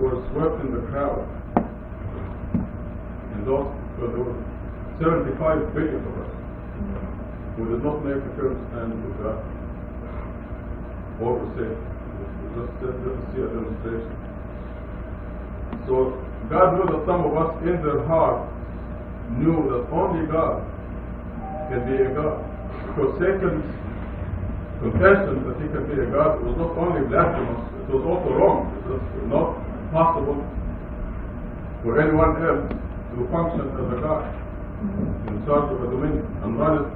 were swept in the crowd. And those, so there were 75 billion of us who did not make a firm stand with God or were saved. Just see a demonstration. So God knew that some of us in their heart knew that only God can be a God. Because Satan's confession that he can be a God was not only blasphemous, it was also wrong. It was not possible for anyone else to function as a God in charge of a dominion and run it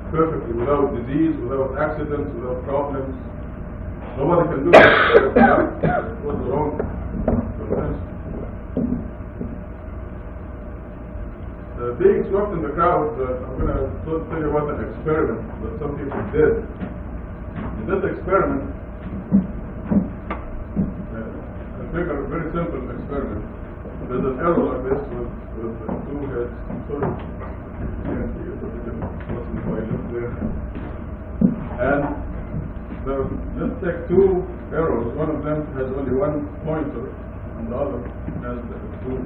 perfectly without disease, without accidents, without problems. Nobody can do it. It was the wrong confession. Being swept in the crowd, I'm going to tell you about an experiment that some people did. In this experiment, a very simple experiment. There's an arrow like this with two heads. I'm sorry, you can't see it, but you can listen if I look there. And let's take two arrows. One of them has only one pointer, and the other has two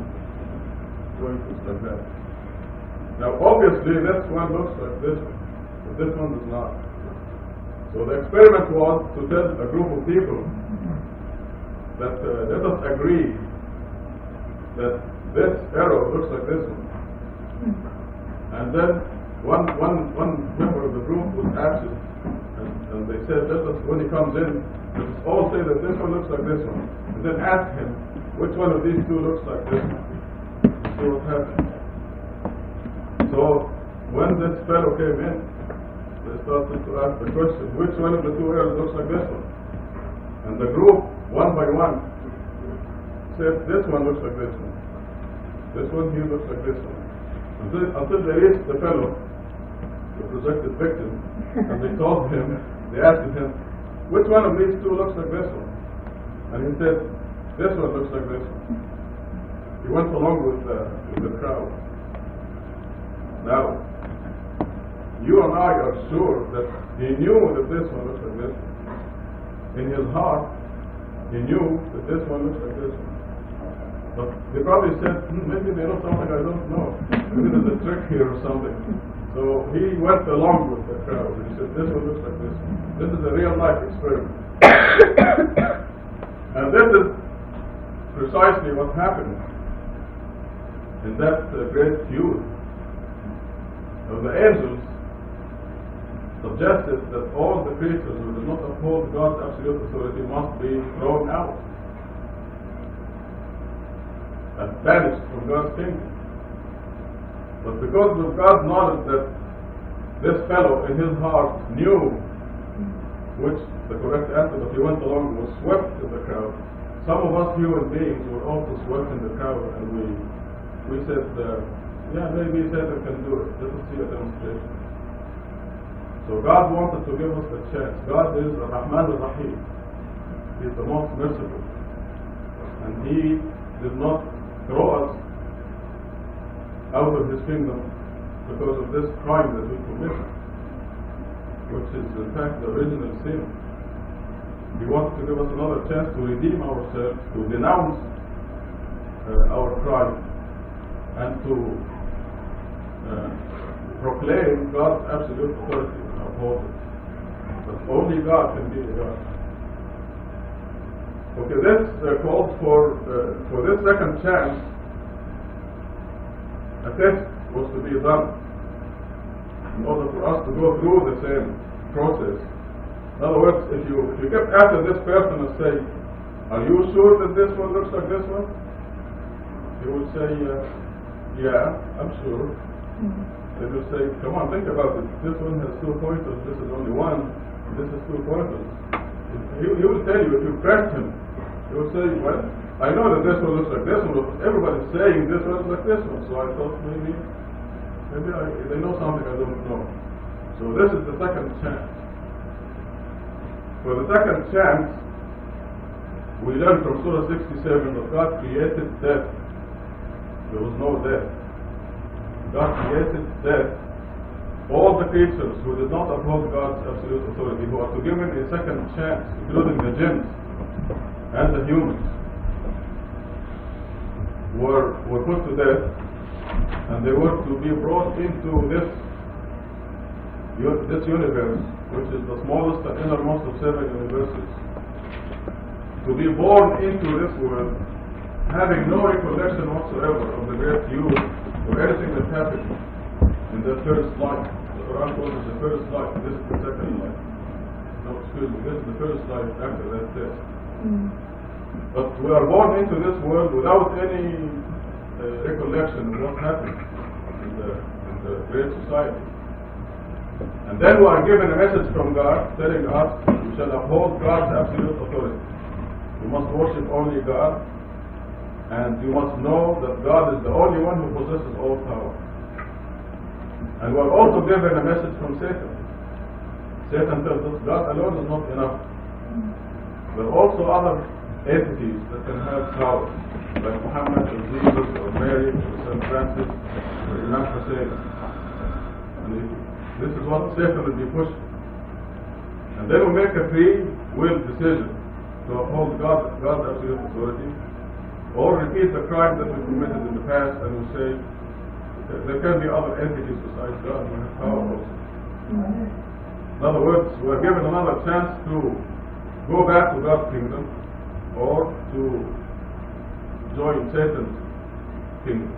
pointers like that. Now, obviously, this one looks like this one, but this one does not. So the experiment was to tell a group of people that let us agree that this arrow looks like this one. And then one member of the group was asked, and they said, let us, when he comes in, let us all say that this one looks like this one. And then ask him, which one of these two looks like this one? See what happens. So when this fellow came in, they started to ask the question, which one of the two arrows looks like this one? And the group, one by one, said, this one looks like this one. This one here looks like this one. Until they reached the fellow, the projected victim, and they told him, they asked him, which one of these two looks like this one? And he said, this one looks like this one. He went along with the crowd. Now, you and I are sure that he knew that this one looks like this one. In his heart, he knew that this one looks like this one. But they probably said, maybe they know something I don't know. Maybe there's a trick here or something. So he went along with the crowd and he said, this one looks like this one. This is a real life experiment. And this is precisely what happened in that great feud. The angels suggested that all the creatures who do not uphold God's absolute authority must be thrown out and banished from God's kingdom. But because of God's knowledge that this fellow in his heart knew which the correct answer, but he went along and was swept in the crowd, some of us human beings were also swept in the crowd, and we said, yeah, maybe Satan can do it. Let us see a demonstration. So God wanted to give us a chance. God is Ar-Rahman Ar-Rahim. He is the most merciful. And He did not throw us out of His kingdom because of this crime that we committed, which is in fact the original sin. He wanted to give us another chance to redeem ourselves, to denounce our crime, and to proclaim God's absolute authority and uphold it. But only God can be a God. Okay, this calls for this second chance, a test was to be done in order for us to go through the same process. In other words, if you kept after this person and say, are you sure that this one looks like this one? He would say, yeah, I'm sure. They will say, come on, think about it. This one has 2 pointers, this is only one, this is 2 pointers. He will tell you, if you press him, he will say, well, I know that this one looks like this one, but everybody's saying this one looks like this one, so I thought maybe they know something I don't know. So this is the second chance. For the second chance, we learn from Surah 67 that God created death. There was no death. God created death. All the creatures who did not uphold God's absolute authority, who are to be given a second chance, including the jinns and the humans, were put to death, and they were to be brought into this universe, which is the smallest and innermost of 7 universes, to be born into this world, having no recollection whatsoever of the great youth or anything that happened in the first life. The Quran calls it the first life. This is the second life. No, excuse me. This is the first life after that test. But we are born into this world without any recollection of what happened in the great society. And then we are given a message from God telling us we shall uphold God's absolute authority. You must worship only God, and you must know that God is the only one who possesses all power. And we are also given a message from Satan. Satan tells us God alone is not enough. There are also other entities that can have power, like Muhammad or Jesus or Mary or St. Francis or Imam Hussein. And this is what Satan will be pushing. And then we make a free will decision to uphold God's absolute authority, or repeat the crime that we committed in the past, and we say there can be other entities besides God who have power also. In other words, we are given another chance to go back to God's kingdom or to join Satan's kingdom.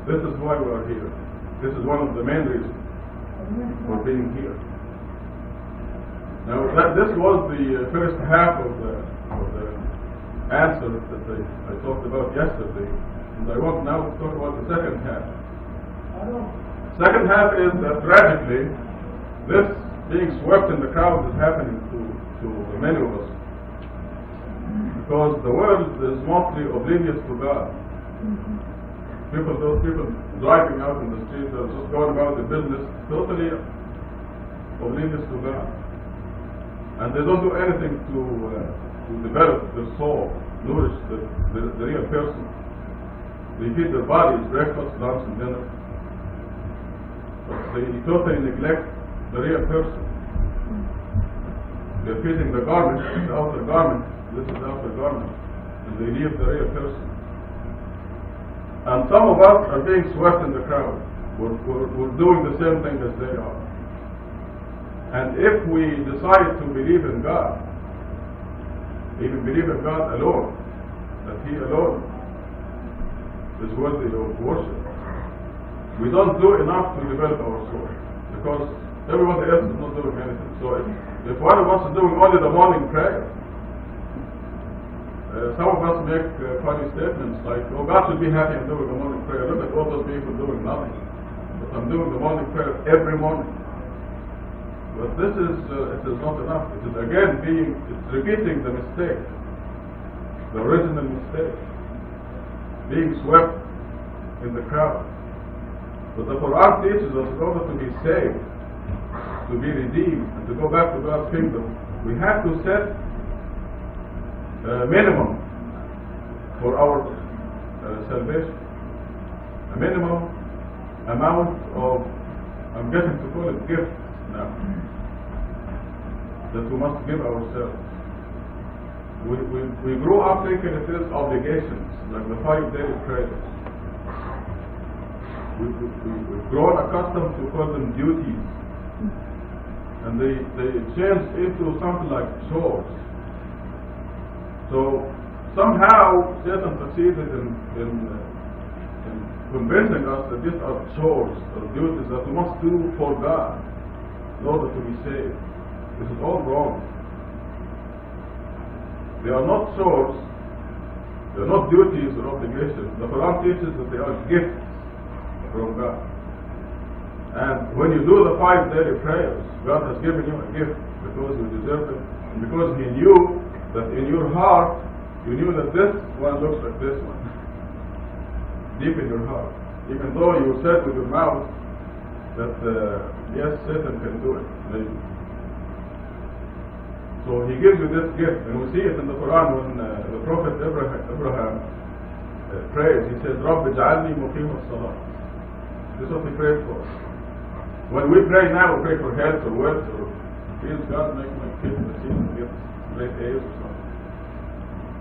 This is why we are here. This is one of the main reasons for being here. Now, this was the first half of the answer that I talked about yesterday, and I want now to talk about the second half. Second half is that tragically, this being swept in the crowd is happening to many of us, because the world is mostly oblivious to God. Those people driving out in the streets are just going about their business, totally oblivious to God. And they don't do anything to develop their soul, nourish the real person. They feed their bodies breakfast, lunch, and dinner. But they totally neglect the real person. They're feeding the garment, the outer garment. This is the outer garment. And they leave the real person. And some of us are being swept in the crowd. We're doing the same thing as they are. And if we decide to believe in God, even believe in God alone, that He alone is worthy of worship, we don't do enough to develop our soul, because everybody else is not doing anything. So if one of us is doing only the morning prayer, some of us make funny statements like, oh, God should be happy I'm doing the morning prayer. Look at all those people doing nothing. But I'm doing the morning prayer every morning. But this is, it is not enough. It is again it's repeating the mistake, the original mistake, being swept in the crowd. But the Quran teaches us in order to be saved, to be redeemed, and to go back to God's kingdom, we have to set a minimum for our salvation, a minimum amount of, I'm getting to call it gift now, that we must give ourselves. We grew up thinking it is obligations, like the 5 daily prayers. We've grown accustomed to call them duties, and they changed into something like chores. So somehow Satan succeeded in convincing us that these are chores or duties that we must do for God in order to be saved. This is all wrong. They are not chores, they are not duties or obligations. The Quran teaches that they are gifts from God. And when you do the 5 daily prayers, God has given you a gift because you deserve it, and because He knew that in your heart, you knew that this one looks like this one. Deep in your heart. Even though you said with your mouth that, yes, Satan can do it, maybe. So He gives you this gift, and we see it in the Quran when the Prophet Abraham prays. He says, Rabbi ja'alni muqim as-salah. This is what he prayed for. When we pray now, we pray for health or wealth, or, please God, make my kids receive and get straight A's or something.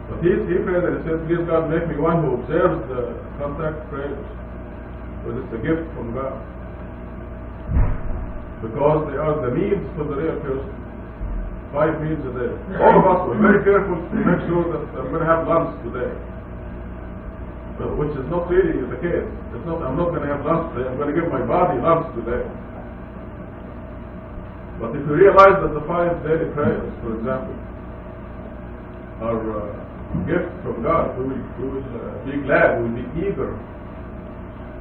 But he prayed and he said, please God, make me one who observes the contact prayers. Because it's a gift from God. Because they are the means for the real person. 5 meals a day. All of us were very careful to make sure that I'm going to have lunch today. But which is not really the case. It's not, I'm not going to have lunch today, I'm going to give my body lunch today. But if you realize that the 5 daily prayers, for example, are gifts from God, we will be glad, we will be eager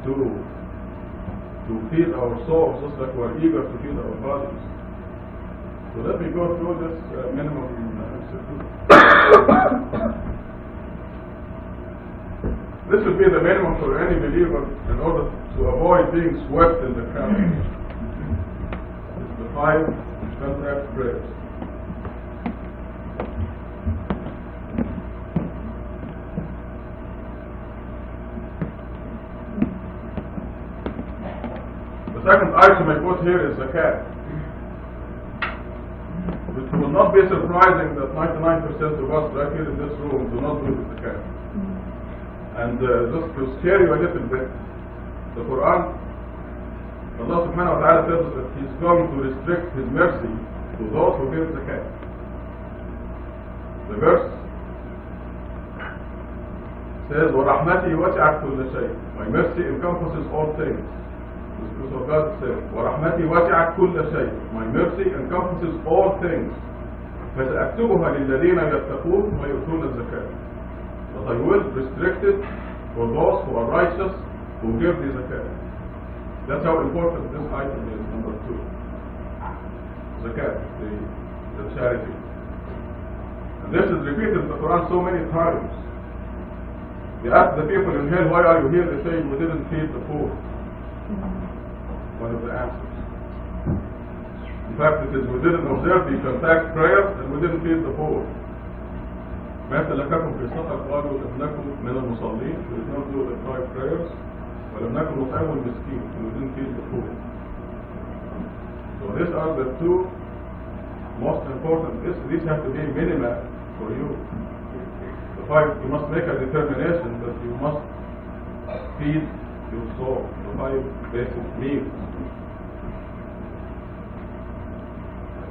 to feed our souls just like we are eager to feed our bodies. So let me go through this minimum This should be the minimum for any believer in order to avoid being swept in the crowd. It's the 5 contact prayers. The second item I put here is zakat, which will not be surprising that 99% of us right here in this room do not do the zakat. And just to scare you a little bit, the Quran, Allah subhanahu wa ta'ala says that He's going to restrict His mercy to those who give zakat. The verse says, وَرَحْمَتِي وَسِعَتْ كُلَّ شَيْءٍ. My mercy encompasses all things. This is what God said. وَرَحْمَتِي وَسِعَتْ كُلَّ شَيْءٍ. My mercy encompasses all things. فَسَأَكْتُبُهَا لِلَّذِينَ يَتَّقُونَ وَيُؤْتُونَ الزَّكَاةَ. But I will restrict it for those who are righteous, who give the zakat. That's how important this item is, number 2. Zakat, the charity. And this is repeated in the Quran so many times. They ask the people in hell, why are you here? They say, we didn't feed the poor. One of the answers. In fact, it is, we didn't observe the contact prayers and we didn't feed the poor. ما سلككم في سقر قالوا لم نكن من المصلين. We did not do the 5 prayers. ولم نكن نطعم المسكين. We didn't feed the poor. So these are the 2 most important. These have to be minima for you. The 5, you must make a determination that you must feed your soul. The 5 basic needs.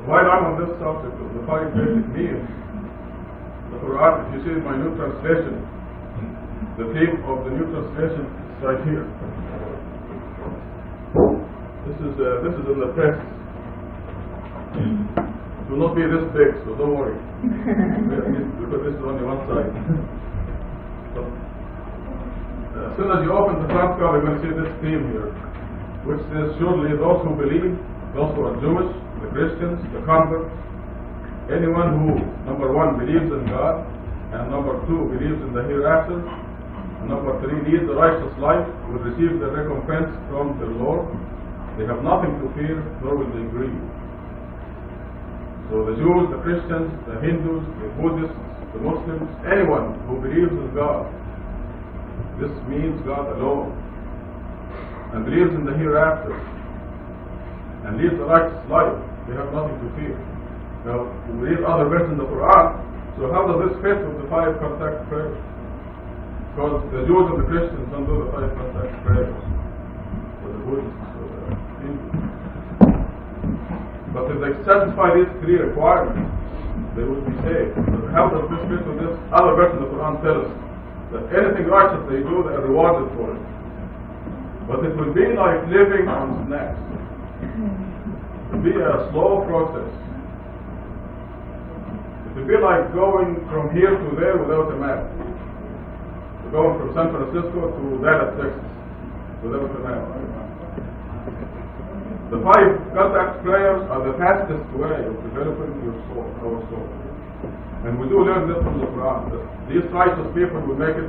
While I'm on this subject of the 5 basic needs, the Quran, if you see in my new translation, the theme of the new translation is right here. This is in the text. It will not be this big, so don't worry. Because this is only one side. So, as soon as you open the front cover, you're going to see this theme here, which says, surely those who believe, those who are Jewish, the Christians, the converts, anyone who, number 1, believes in God, and number 2, believes in the hereafter, and number 3, leads a righteous life, will receive the recompense from the Lord. They have nothing to fear, nor will they grieve. So the Jews, the Christians, the Hindus, the Buddhists, the Muslims, anyone who believes in God, this means God alone, and believes in the hereafter, and leads a righteous life, they have nothing to fear. Now, we read other verses in the Quran, so how does this fit with the 5 contact prayers? Because the Jews and the Christians don't do the 5 contact prayers, or the Buddhists, or the Hindus. But if they satisfy these 3 requirements, they will be saved. But how does this fit with this? Other verse in the Quran tells us that anything righteous they do, they are rewarded for it. But it will be like living on snacks. It will be a slow process. It would be like going from here to there without a map. Going from San Francisco to Dallas, Texas, without a map. The 5 contact prayers are the fastest way of developing your soul, our soul. And we do learn this from the Quran, that these righteous people will make it,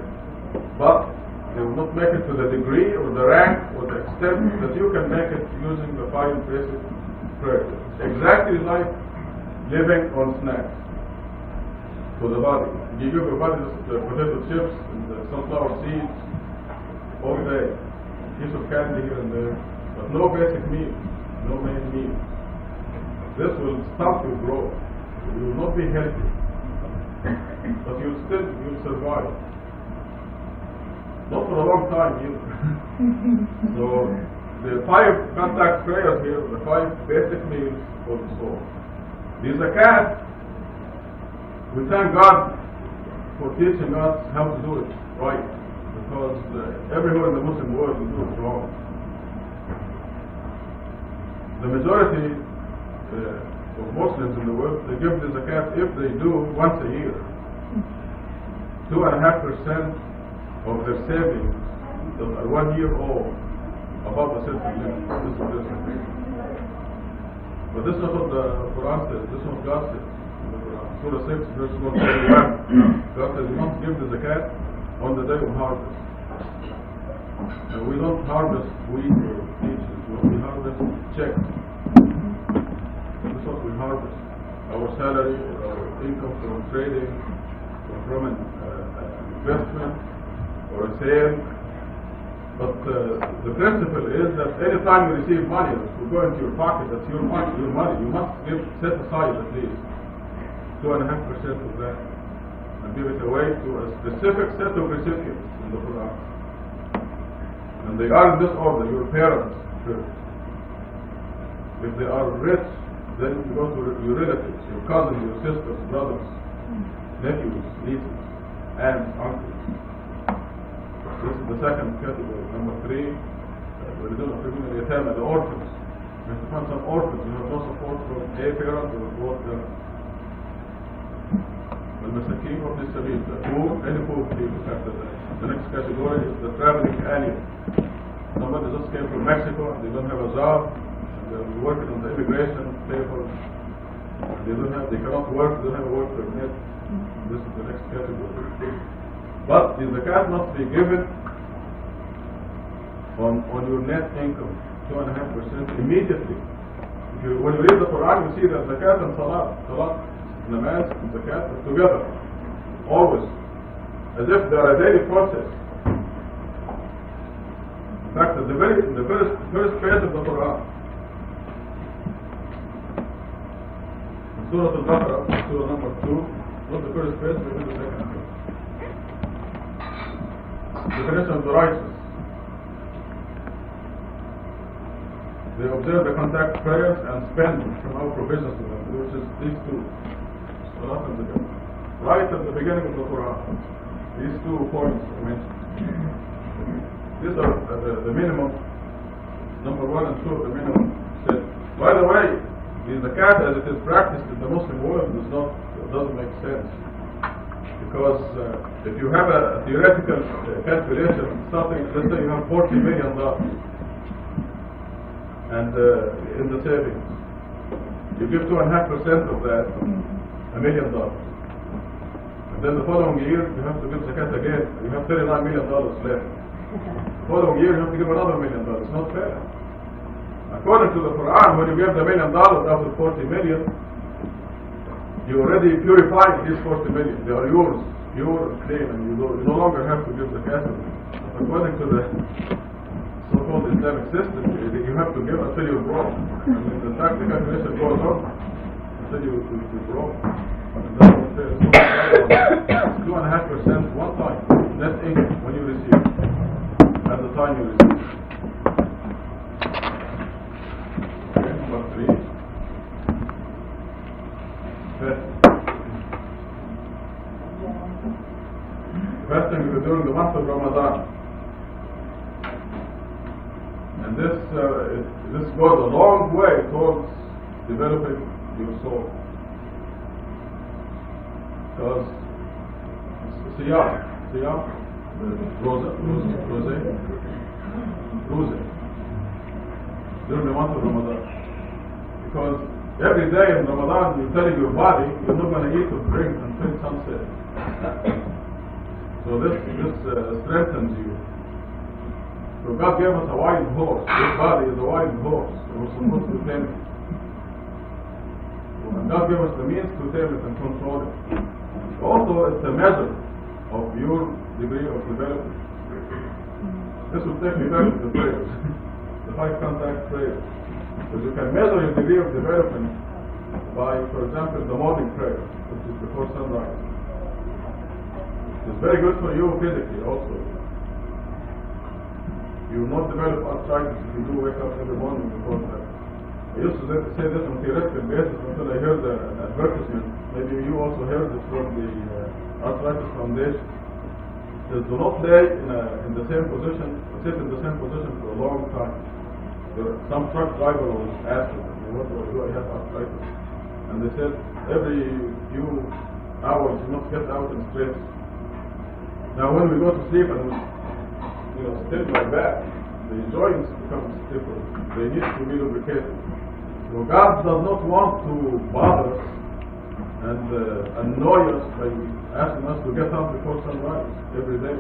but they will not make it to the degree or the rank or the extent that you can make it using the 5 basic prayers. Exactly like living on snacks. For the body. You give your body the potato chips and the sunflower seeds all day. A piece of candy here and there. But no basic meat. No main meat. This will stop your growth. You will not be healthy. but you'll survive. Not for a long time either. So the 5 contact prayers here, the 5 basic meals for the soul. The zakat, we thank God for teaching us how to do it right, because everywhere in the Muslim world we do it wrong. The majority of Muslims in the world, they give the zakat, if they do, once a year. 2.5% of their savings that are 1 year old above the certain limit. This is what this is. But this is not what the Quran says, this is what God says in the Quran. Surah 6, verse 141. God says, you must give the zakat on the day of harvest. And we don't harvest wheat or peaches, we harvest checks. This is what we harvest. Our salary or our income from trading or from an investment or a sale. But the principle is that any time you receive money that will go into your pocket, that's your money, you must set aside at least 2.5% of that and give it away to a specific set of recipients in the Quran. And they are in this order: your parents first. If they are rich, then you go to your relatives, your cousins, your sisters, brothers, nephews, nieces, aunts, uncles. This is the second category. Number 3, the orphans. You have to find some orphans who have no support from a parent or both parents. Al-Masakin of the Sabil, the poor, any poor people after that. The next category is the traveling alien. Somebody just came from Mexico and they don't have a job, and they're working on the immigration papers. They cannot work, they don't have a work permit. This is the next category. But the zakat must be given on your net income, 2.5% immediately. When you read the Quran, you see that zakat and salat, namaz and zakat are together, always, as if they are a daily process. In fact, the first page of the Quran, Surah Al-Baqarah, Surah number 2, not the first page, but the second page. Definition of the righteous. They observe the contact prayers and spend from our provisions to them, which is these 2. Salat and zakat. Right at the beginning of the Quran, these 2 points are mentioned. These are the minimum. Number 1 and 2 are the minimum set. By the way, the zakat as it is practiced in the Muslim world doesn't make sense. Because if you have a theoretical calculation, something, let's say you have $40 million and in the savings, you give 2.5% of that, $1 million. And then the following year you have to give zakat again, you have $39 million left. The following year you have to give another $1 million. It's not fair. According to the Quran, when you give the $1 million out of 40 million, you already purified these 40 million. They are yours, pure and clean, and you no longer have to give zakat. According to the so-called Islamic system, you have to give until you're broke. And in fact, the calculation goes on until you're broke. And that's what it's 2.5% one time, net income when you receive, at the time you receive. Okay, number 3. Fasting is during the month of Ramadan, and this goes a long way towards developing your soul, because siyam, rose during the month of Ramadan, because every day in Ramadan you're telling your body you're not going to eat or drink until sunset. So this strengthens you. So God gave us a wild horse. This body is a wild horse. We're supposed to tame it. And God gave us the means to tame it and control it. Also, it's a measure of your degree of development. This will take me back to the prayers, the 5 contact prayers. Because you can measure your degree of development by, for example, the morning prayer, which is before sunrise. It's very good for you physically also. You will not develop arthritis if you do wake up every morning before that. I used to say this on theoretical basis until I heard an advertisement. Maybe you also heard it from the Arthritis Foundation. It says, do not lay in the same position, sit in the same position for a long time. Some truck driver was asked, what do I have arthritis? And they said, every few hours you must get out and stretch. Now when we go to sleep and we stiff like that, the joints become stiffer. They need to be lubricated. So God does not want to bother us and annoy us by asking us to get up before sunrise every day.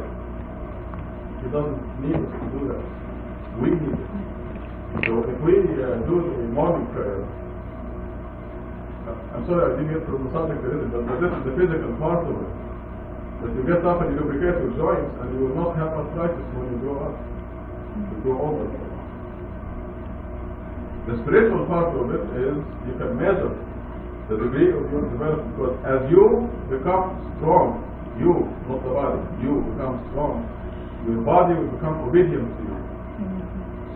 He doesn't need us to do that. We need it. So if we do the morning prayer, I'm sorry I didn't get from the subject a little bit, but this is the physical part of it. That you get up and you lubricate your joints and you will not have arthritis when you grow up. You grow older. The spiritual part of it is you can measure the degree of your development, because as you become strong, you, not the body, you become strong, your body will become obedient to you.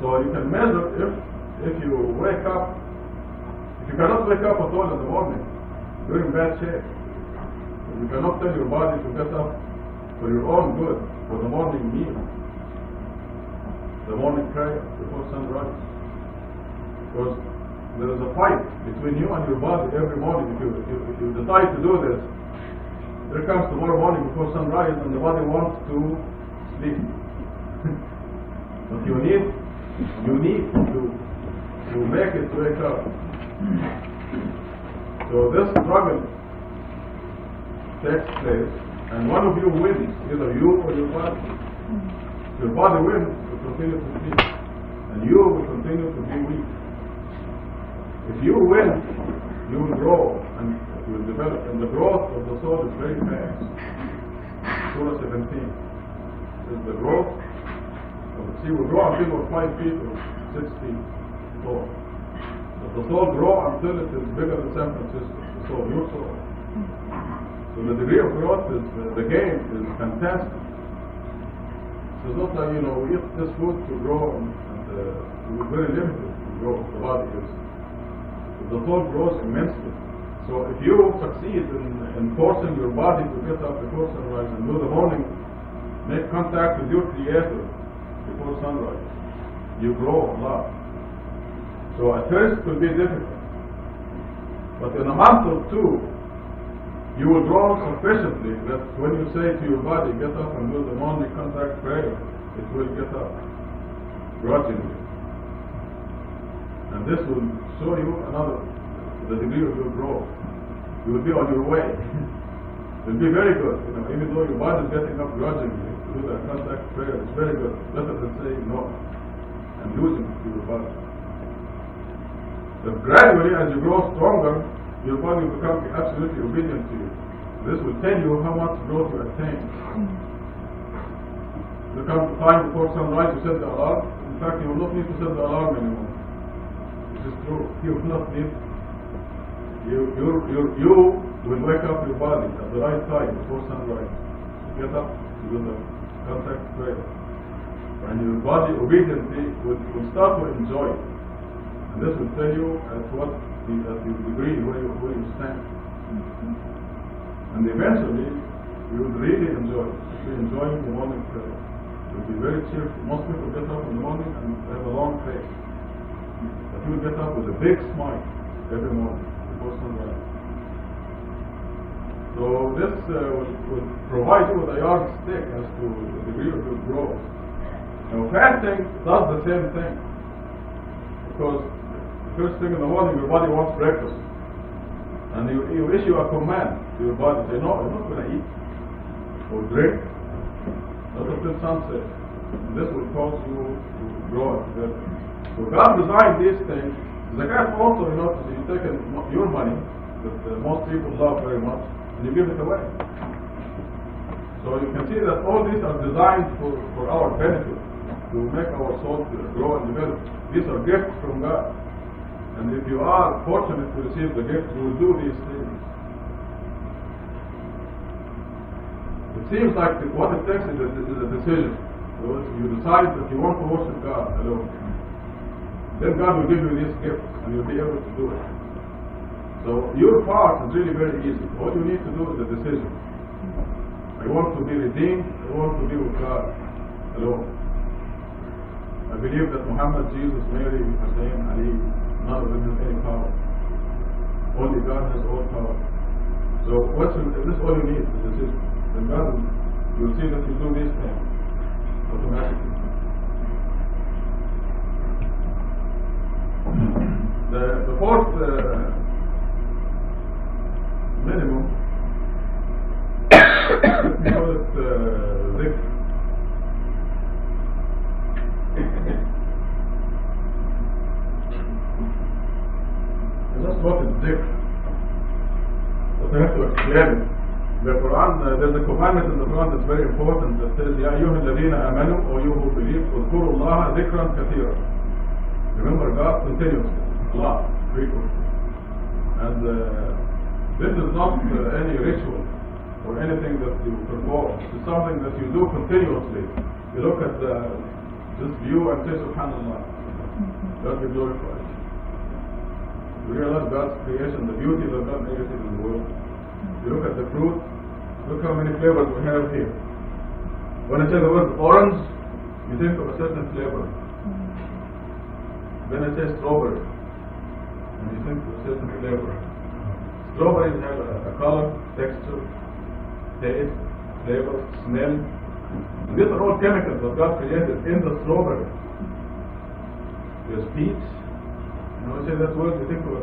So you can measure if you wake up. If you cannot wake up at all in the morning, you're in bad shape. You cannot tell your body to get up for your own good, for the morning meal, the morning prayer before sunrise. Because there is a fight between you and your body every morning. If you decide to do this, there comes tomorrow morning before sunrise and the body wants to sleep. But you need to make it wake up. So this struggle takes place, and one of you wins, either you or your body. If your body wins, you continue to sleep, and you will continue to be weak. If you win, you will grow and you will develop, and the growth of the soul is very fast. Surah 17 is the growth of the sea will grow until we're 5 feet or 6 feet tall. But the soul grow until it is bigger than San Francisco. The soul, your soul. So the degree of growth is the gain is fantastic. So it's not like we eat this food to grow and we're very limited to grow. The body is. The soul grows immensely. So if you succeed in forcing your body to get up before sunrise and do the morning, make contact with your Creator before sunrise, you grow a lot. So at first it will be difficult, but in a month or two, you will grow sufficiently that when you say to your body, get up and do the morning contact prayer, it will get up gradually. And this will show you the degree of your growth. You will be on your way. It will be very good. Even though your body is getting up gradually to do that contact prayer, it's very good. Better than saying no and losing to your body. But gradually, as you grow stronger, your body will become absolutely obedient to you. This will tell you how much growth you attain. You come to time before sunrise, you set the alarm. In fact, you will not need to set the alarm anymore. This is true. You will not need. You will wake up your body at the right time before sunrise. Get up to do the contact prayer, and your body obediently will start to enjoy it. And this will tell you at the degree where you stand. And eventually, you will really enjoy it. If you're enjoying the morning prayer, you'll be very cheerful. Most people get up in the morning and have a long face. But you will get up with a big smile every morning before sunrise. So this will provide you with a yardstick as to the degree of your growth. Now fasting does the same thing. Because the first thing in the morning, your body wants breakfast. And you issue a command to your body, say, no, you're not going to eat or drink not until sunset. And this will cause you to grow and develop. So God designed these things. Zakat also, you take your money that most people love very much, and you give it away. So you can see that all these are designed for our benefit, to make our soul grow and develop. These are gifts from God. And if you are fortunate to receive the gift, you will do these things. It seems like what it takes is a decision. You decide that you want to worship God alone. Then God will give you this gift and you'll be able to do it. So your part is really very easy. All you need to do is a decision. I want to be redeemed, I want to be with God alone. I believe that Muhammad, Jesus, Mary, Hussein, Ali, none of them have any power. Only God has all power. So this all you need, the decision. Then God, you'll see that you do these things automatically. The fourth minimum, we call it dhikr. And that's what is dhikr. But I have to explain it. The Quran, there's a commandment in the Quran that's very important that says, Ya ayyuha alladhina amanu, O you who believe, udhkuru Allaha dhikran kathira. Remember God continuously, Allah, frequently. And this is not any ritual or anything that you perform. It's something that you do continuously. You look at this view and say, Subhanallah, God be glorified. You realize God's creation, the beauty that God made in the world. You look at the fruit, look how many flavors we have here. When I say the word orange, you think of a certain flavor. Then I say strawberry, and you think of a certain flavor. Strawberries have a color, texture, taste, flavor, smell. And these are all chemicals that God created in the strawberry. There's peach. You know, I say that word, you think of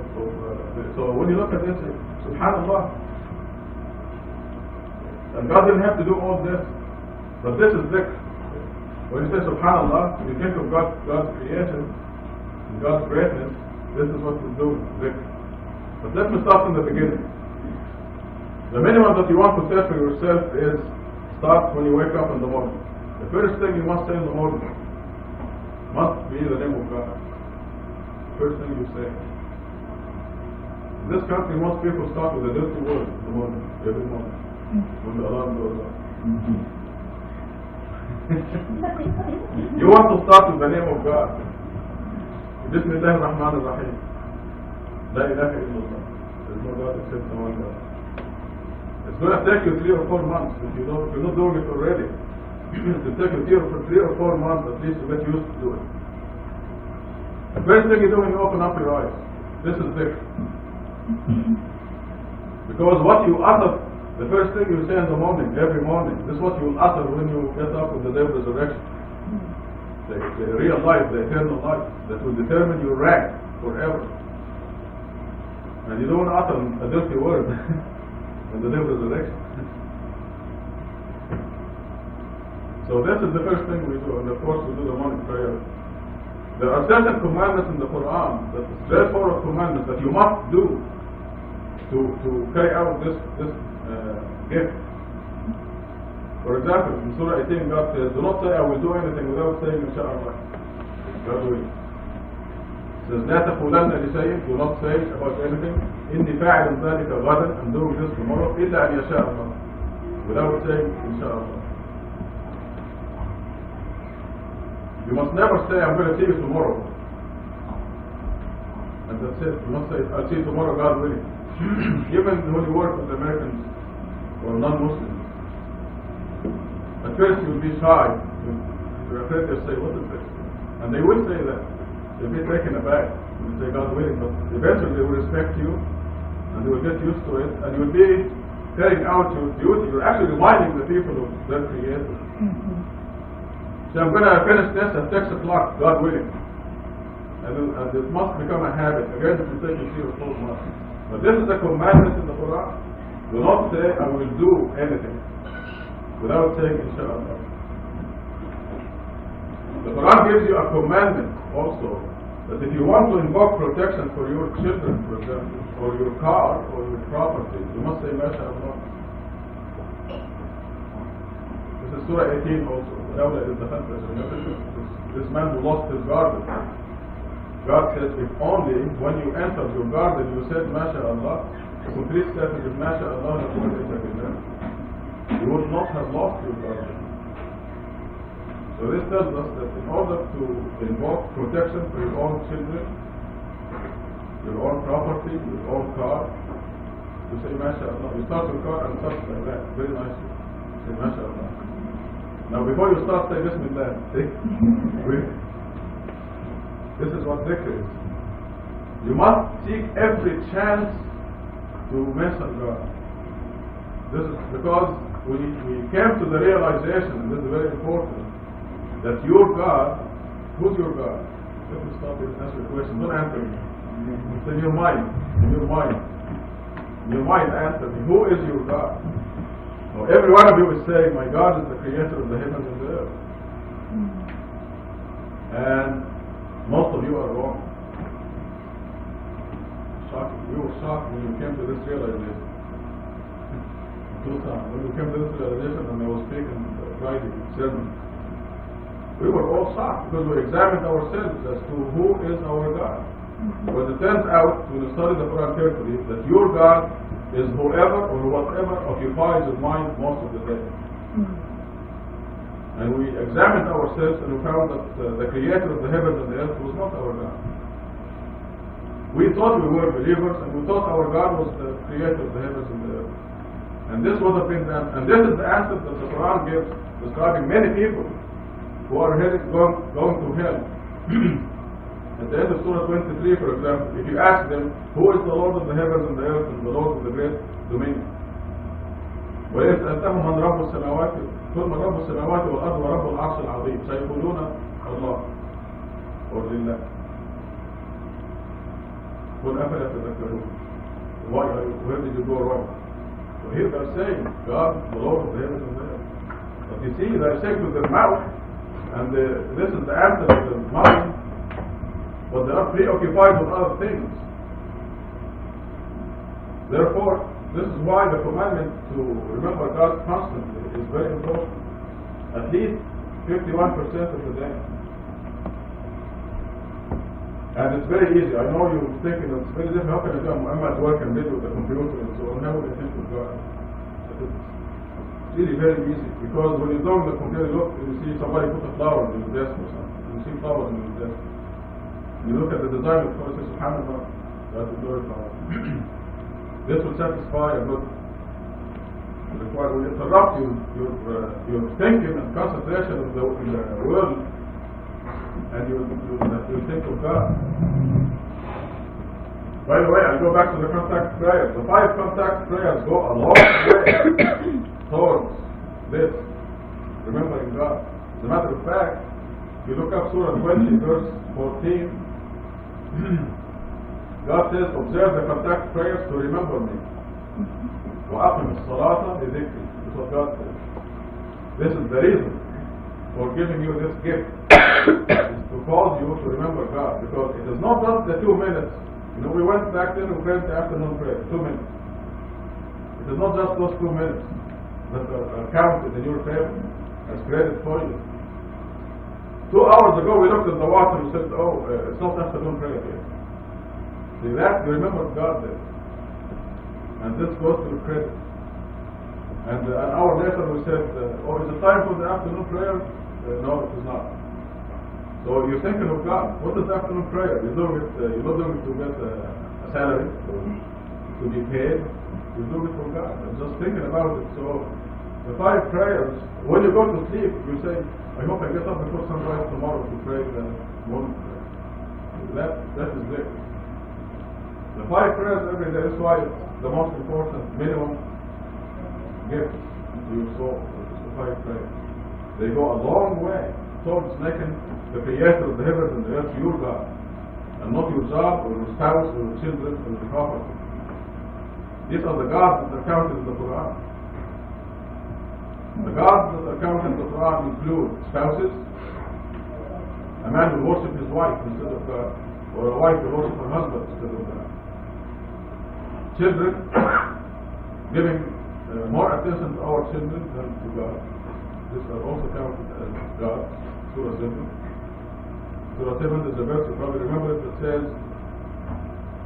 so when you look at this, Subhanallah. And God didn't have to do all this. But this is dhikr. When you say Subhanallah, you think of God's creation, and God's greatness, this is what you do, dhikr. But let me start from the beginning. The minimum that you want to set for yourself is start when you wake up in the morning. The first thing you must say in the morning must be the name of God. First thing you say. In this country, most people start with a dirty word in the morning, every morning, when the alarm goes off. You want to start with the name of God. Bismillah ar-Rahman ar-Rahim. La ilaha illallah. There's no God except the one God. It's going to take you 3 or 4 months if you're not doing it already. It will take you 3 or 4 months at least to get used to do it. The first thing you do when you open up your eyes, this is dhikr. Because what you utter, the first thing you say in the morning, every morning, this is what you will utter when you get up with the day of resurrection. The real life, the eternal life, that will determine your rank forever. And you don't want to utter a dirty word on the day of resurrection. So this is the first thing we do, and of course we do the morning prayer. There are certain commandments in the Quran, that is straightforward commandments that you must do to carry out this gift. For example, in Surah 18, God says, do not say I will do anything without saying Insha'Allah. God will. It says, لا تقولن لشيء, do not say about anything, إني فاعل ذلك غدا, I'm doing this tomorrow, إلا أن يشاء الله, without saying Insha'Allah. You must never say, I'm going to see you tomorrow. And that's it. You must say, I'll see you tomorrow, God willing. Even when you work with Americans or non-Muslims, at first you'll be shy. You're afraid they'll say, what is this? And they will say that. They'll be taken aback. They'll say, God willing. But eventually they will respect you, and they will get used to it, and you'll be carrying out your duty. You're actually reminding the people of their Creator. So I'm going to finish this at 6 o'clock, God willing. And it must become a habit. Again, it will take you 3 or 4 months. But this is a commandment in the Quran. Do not say, I will do anything without saying Insha'Allah. The Quran gives you a commandment also, that if you want to invoke protection for your children, for example, or your car, or your property, you must say MashaAllah. This is Surah 18 also. This man who lost his garden. God says, if only when you entered your garden you said MashaAllah, the complete statement is MashaAllah. you would not have lost your garden. So this tells us that in order to invoke protection for your own children, your own property, your own car, you say, MashaAllah. You start your car and start like that, very nicely. You say, MashaAllah. Now before you start, say Bismillah. This is what dhikr is. You must seek every chance to mention God. This is because we came to the realization, and this is very important, that your God, who's your God? Let me stop here and answer your question. Don't answer me. It's in your mind. In your mind. In your mind, answer me. Who is your God? Now, every one of you is saying, my God is the creator of the heavens and the earth. And most of you are wrong. Shocking. We were shocked when you came to this realization. Two times. When you came to this realization and I was speaking Friday sermon, we were all shocked because we examined ourselves as to who is our God. But it turns out, when you study the Quran carefully, that your God is whoever or whatever occupies your mind most of the day. And we examined ourselves and we found that the creator of the heavens and the earth was not our God. We thought we were believers and we thought our God was the creator of the heavens and the earth. And this would have been done. And this is the answer that the Quran gives, describing many people who are going to hell. At the end of Surah 23, for example, if you ask them, who is the Lord of the heavens and the earth and the Lord of the great dominion? وَيَسْأَلْتَهُمْ مَنْ رَبُّ السَّمَاوَاتِ قُلْ مَنْ رَبُّ السَّمَاوَاتِ وَالْأَرْضِ وَرَبُّ الْعَرْشِ الْعَظِيمِ سَيَقُولُونَ اللَّهُ or لِلَّهِ قُلْ أَفَلَا تَذَكَّرُونَ. Where did you go wrong? So here they're saying, God, the Lord of the heavens and the earth. But you see, they're saying with their mouth, and this is the answer to the mind, but they are preoccupied with other things. Therefore, this is why the commandment to remember God constantly is very important. At least 51% of the day. And it's very easy. I know you're thinking it's very difficult. How can I do? I'm at work and busy with the computer and so on. How would I think of God? It's really very easy. Because when you go on the computer, look, you see somebody put a flower in his desk or something. You see flowers in his desk. You look at the design of the SubhanAllah, God is glorified. This will satisfy a good require. Will interrupt your thinking and concentration in the world, and you think of God. By the way, I go back to the contact prayers. The 5 contact prayers go a long way towards this, remembering God. As a matter of fact, if you look up Surah 20, verse 14, God says, observe the contact prayers to remember me. وَأَقِمِ الصَّلَاةَ لِذِكْرِ. That's what God says. This is the reason for giving you this gift, is to cause you to remember God. Because it is not just the 2 minutes. You know, we went back then and prayed the afternoon prayer, 2 minutes. It is not just those 2 minutes that are counted in your favor as credit for you. 2 hours ago we looked at the water and said, oh, it's not afternoon prayer yet. See that? You remember God there. And this goes to the credit. And an hour later we said, oh, is it time for the afternoon prayer? No, it is not. So you're thinking of God. What is afternoon prayer? You're not doing it to get a salary, to be paid. You're doing it for God. I'm just thinking about it. So the 5 prayers, when you go to sleep, you say, I hope I get up before sunrise tomorrow to pray the morning prayer. That is it. The 5 prayers every day is why the most important minimum gift to your soul is the 5 prayers. They go a long way towards making the creator of the heavens and the earth your God, and not your job or your spouse or your children or your property. These are the gods that are counted in the Quran. The gods that are counted in the Quran include spouses, a man will worship his wife instead of God, or a wife will worship her husband instead of God. Children, giving more attention to our children than to God. These are also counted as God. Surah 7. Surah 7 is a verse you probably remember it that says,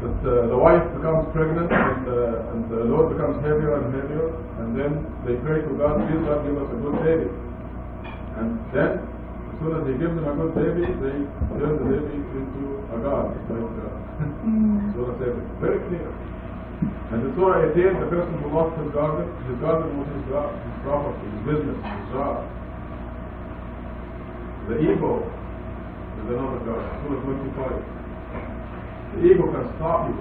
that the wife becomes pregnant and the load becomes heavier and heavier, and then they pray to God, please God give us a good baby. And then, as soon as He gives them a good baby, they turn the baby into a god, like Surah 7. Very clear. And in Surah 18, the person who lost his garden was his God, his property, his business, his job. The ego is another God. Surah 25. The ego can stop you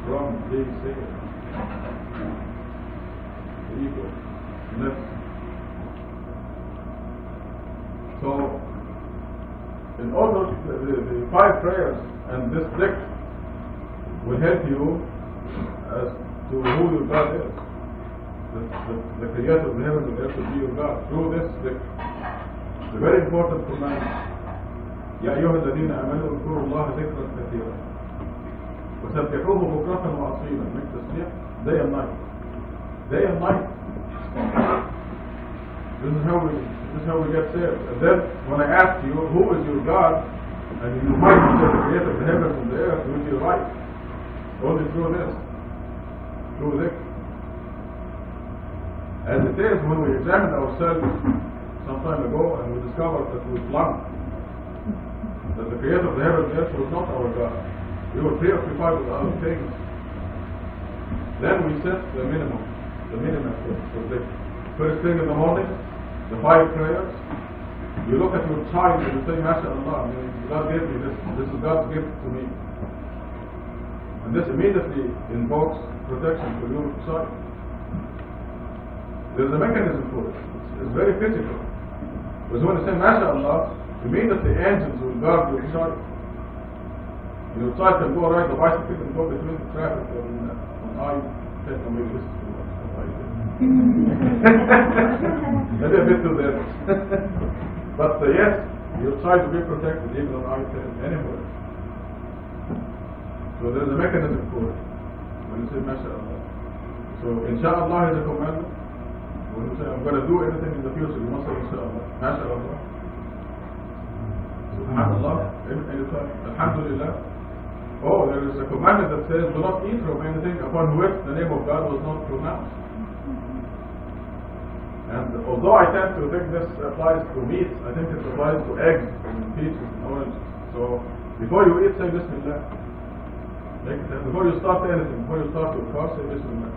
from being saved. The ego. So, in order, the 5 prayers and this dhikr will help you as to who your God is. The creator of the heaven and earth will be your God through this dhikr. The very important command. يا أيها الذين آمنوا اذكروا الله ذكرا كثيرا وسبحوه بكرة وأصيلا. Make tasbih day and night. Day and night. This is how we get saved. And then when I ask you who is your God, and you might say the creator of the heavens and the earth, you will be right. Only through this. Through this. As it is, when we examined ourselves some time ago and we discovered that we flunked, that the creator of the heavens and earth was not our God. We were preoccupied with other things. Then we set the minimum for this. First thing in the morning, the 5 prayers. You look at your child and you say, MashaAllah, God gave me this. This is God's gift to me. And this immediately invokes protection for your child. There's a mechanism for it. It's very physical. Because when you say MashaAllah, immediately angels will guard your child. Your child can go ride the bicycle and go between the traffic on I-10 or maybe this is too much. Maybe a bit too there. But yes, your child will be protected even on I-10 anywhere. So there's a mechanism for it. When you say MashaAllah. So Insha'Allah is a commandment. When you say I'm going to do anything in the future, you must say Insha'Allah. MashaAllah. Subhanallah. Anytime. Alhamdulillah. Oh, there is a commandment that says do not eat from anything upon which the name of God was not pronounced. And although I tend to think this applies to meat, I think it applies to eggs and peaches and oranges. So before you eat, say Bismillah. Before you start anything, before you start your fast, say Bismillah.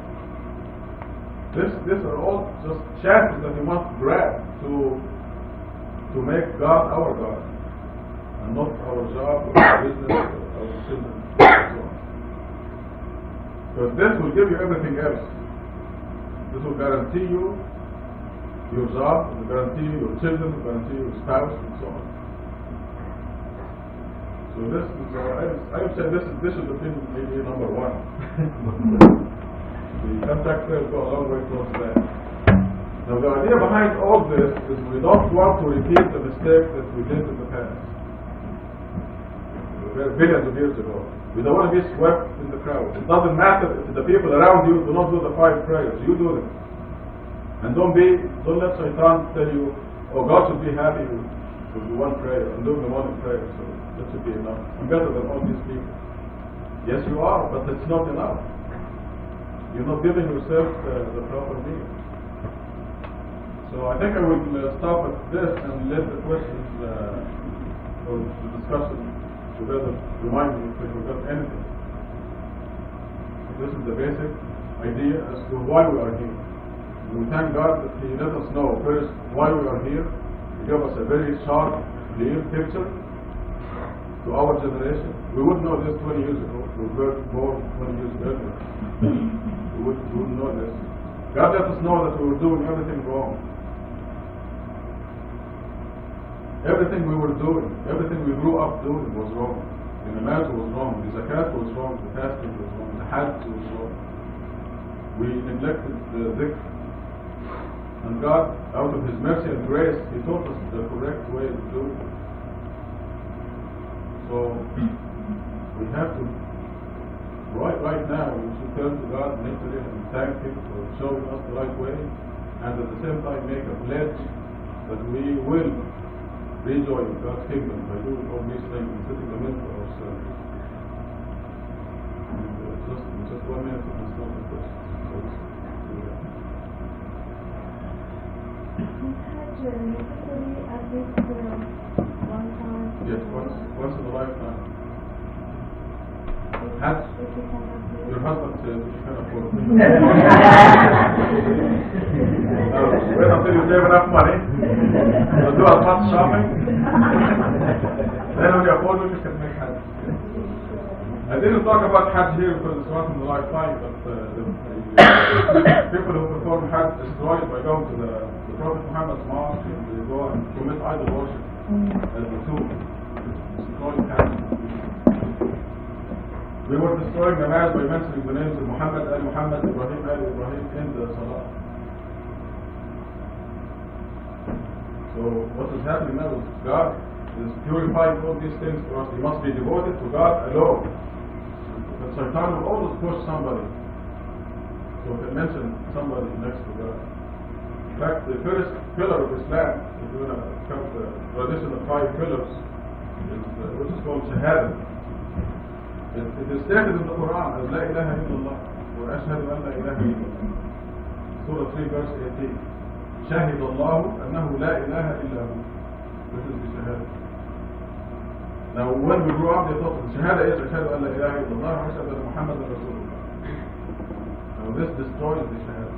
These are all just chances that you must grab to make God our God, and not our job, or our business, or our children, and so on. Because this will give you everything else. This will guarantee you your job, will guarantee you your children, will guarantee you your spouse, and so on. So this is, I would say this should have been maybe number 1. The contact will go a long way towards that. Now the idea behind all this is we don't want to repeat the mistake that we did in the past. Billions of years ago. We don't want to be swept in the crowd. It doesn't matter if the people around you do not do the 5 prayers. You do them. And don't let Shaitan tell you, oh, God should be happy with the 1 prayer and doing the morning prayer. So that should be enough. I'm better than all these people. Yes, you are, but it's not enough. You're not giving yourself the proper meal. So I think I will stop at this and let the questions or the discussion together remind me if I forgot anything. This is the basic idea as to why we are here. We thank God that He let us know first why we are here. He gave us a very sharp, clear picture to our generation. We wouldn't know this 20 years ago. We were born 20 years earlier. We wouldn't know this. God let us know that we were doing everything wrong. Everything we were doing, everything we grew up doing was wrong. The namaz was wrong, the zakat was wrong, the fasting was wrong, the hajj was wrong. We neglected the dhikr. And God, out of His mercy and grace, He taught us the correct way of doing it. So, we have to, right now, we should turn to God mentally and thank Him for showing us the right way, and at the same time make a pledge that we will rejoin God's kingdom by doing all these things and setting them in for ourselves. just 1 minute to install the question. You've had necessary at least one time? Yes, once in a lifetime. If you can afford Your it. husband says you can afford it. Wait until you save enough money. You'll do as much shopping. Then when you afford it, you can make Hajj. I didn't talk about Hajj here because it's once in a lifetime, but the people who perform Hajj destroyed by going to the Prophet Muhammad's mosque and they go and commit idol worship as the tool. Destroying Hajj. We were destroying namaz by mentioning the names of Muhammad, Muhammad, Ibrahim, Ibrahim in the Salah. So what is happening now is God is purifying all these things for us. We must be devoted to God alone. But Shaitan will always push somebody. So we can mention somebody next to God. In fact, the first pillar of Islam, if you want to count the tradition of 5 pillars, is which is called Shahada. It is stated in the Quran as La ilaha illallah wa ashhadu an la ilaha illallah. Surah 3 verse 18. Shahid Allahu annahu la ilaha illahu. This is the Shahada. Now when we grew up they thought the Shahada is ashhadu an la ilaha illallah wa ashhadu anna Muhammadan Rasulullah. Now this destroys the Shahada.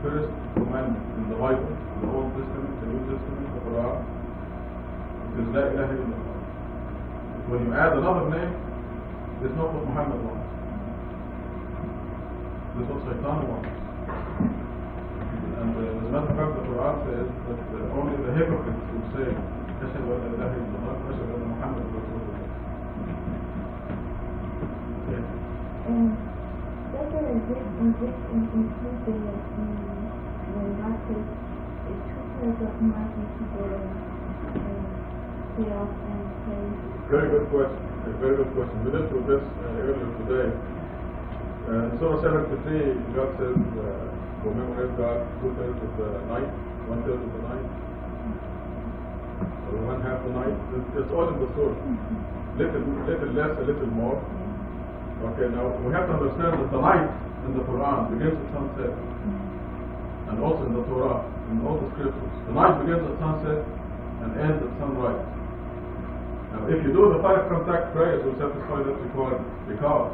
First commandment in the Bible, the Old Testament, the New Testament, the Quran, it is La ilaha illallah. When you add another name, it's not what Muhammad wants. This is what Shaitan wants. And as a matter of fact, the Quran says that only the hypocrites will say, أشهد أن لا إله إلا الله وأشهد أن محمد رسول الله. Second is this include the God says it's 2/3 of money to go pay off and pay. Very good question. A very good question. We did through this earlier today. In Surah 73, God says, commemorate God 2/3 of the night, 1/3 of the night, or 1/2 the night. It's all in the Surah. Little less, a little more. Okay, now we have to understand that the night in the Quran begins at sunset, and also in the Torah, in all the scriptures. The night begins at sunset and ends at sunrise. Now, if you do the 5 contact prayers, will satisfy that requirement. Because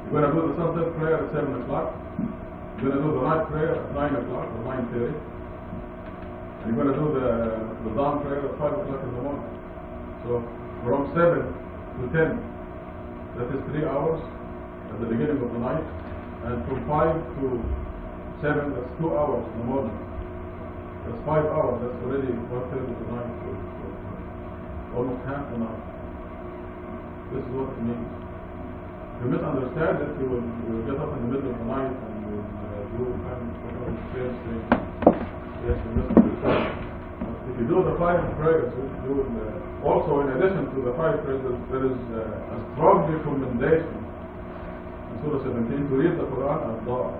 you're going to do the sunset prayer at 7 o'clock, you're going to do the night prayer at 9 o'clock or 9:30, and you're going to do the dawn prayer at 5 o'clock in the morning. So, from 7 to 10, that is 3 hours at the beginning of the night, and from 5 to 7, that's 2 hours in the morning. That's 5 hours, that's already 1/3 of the night. Almost half the night. This is what it means. If you misunderstand it, you will get up in the middle of the night and you will do kind of strange things. Yes, you misunderstand. If you do the 5 prayers, you will also, in addition to the 5 prayers, there is a strong recommendation in Surah 17 to read the Quran at dawn.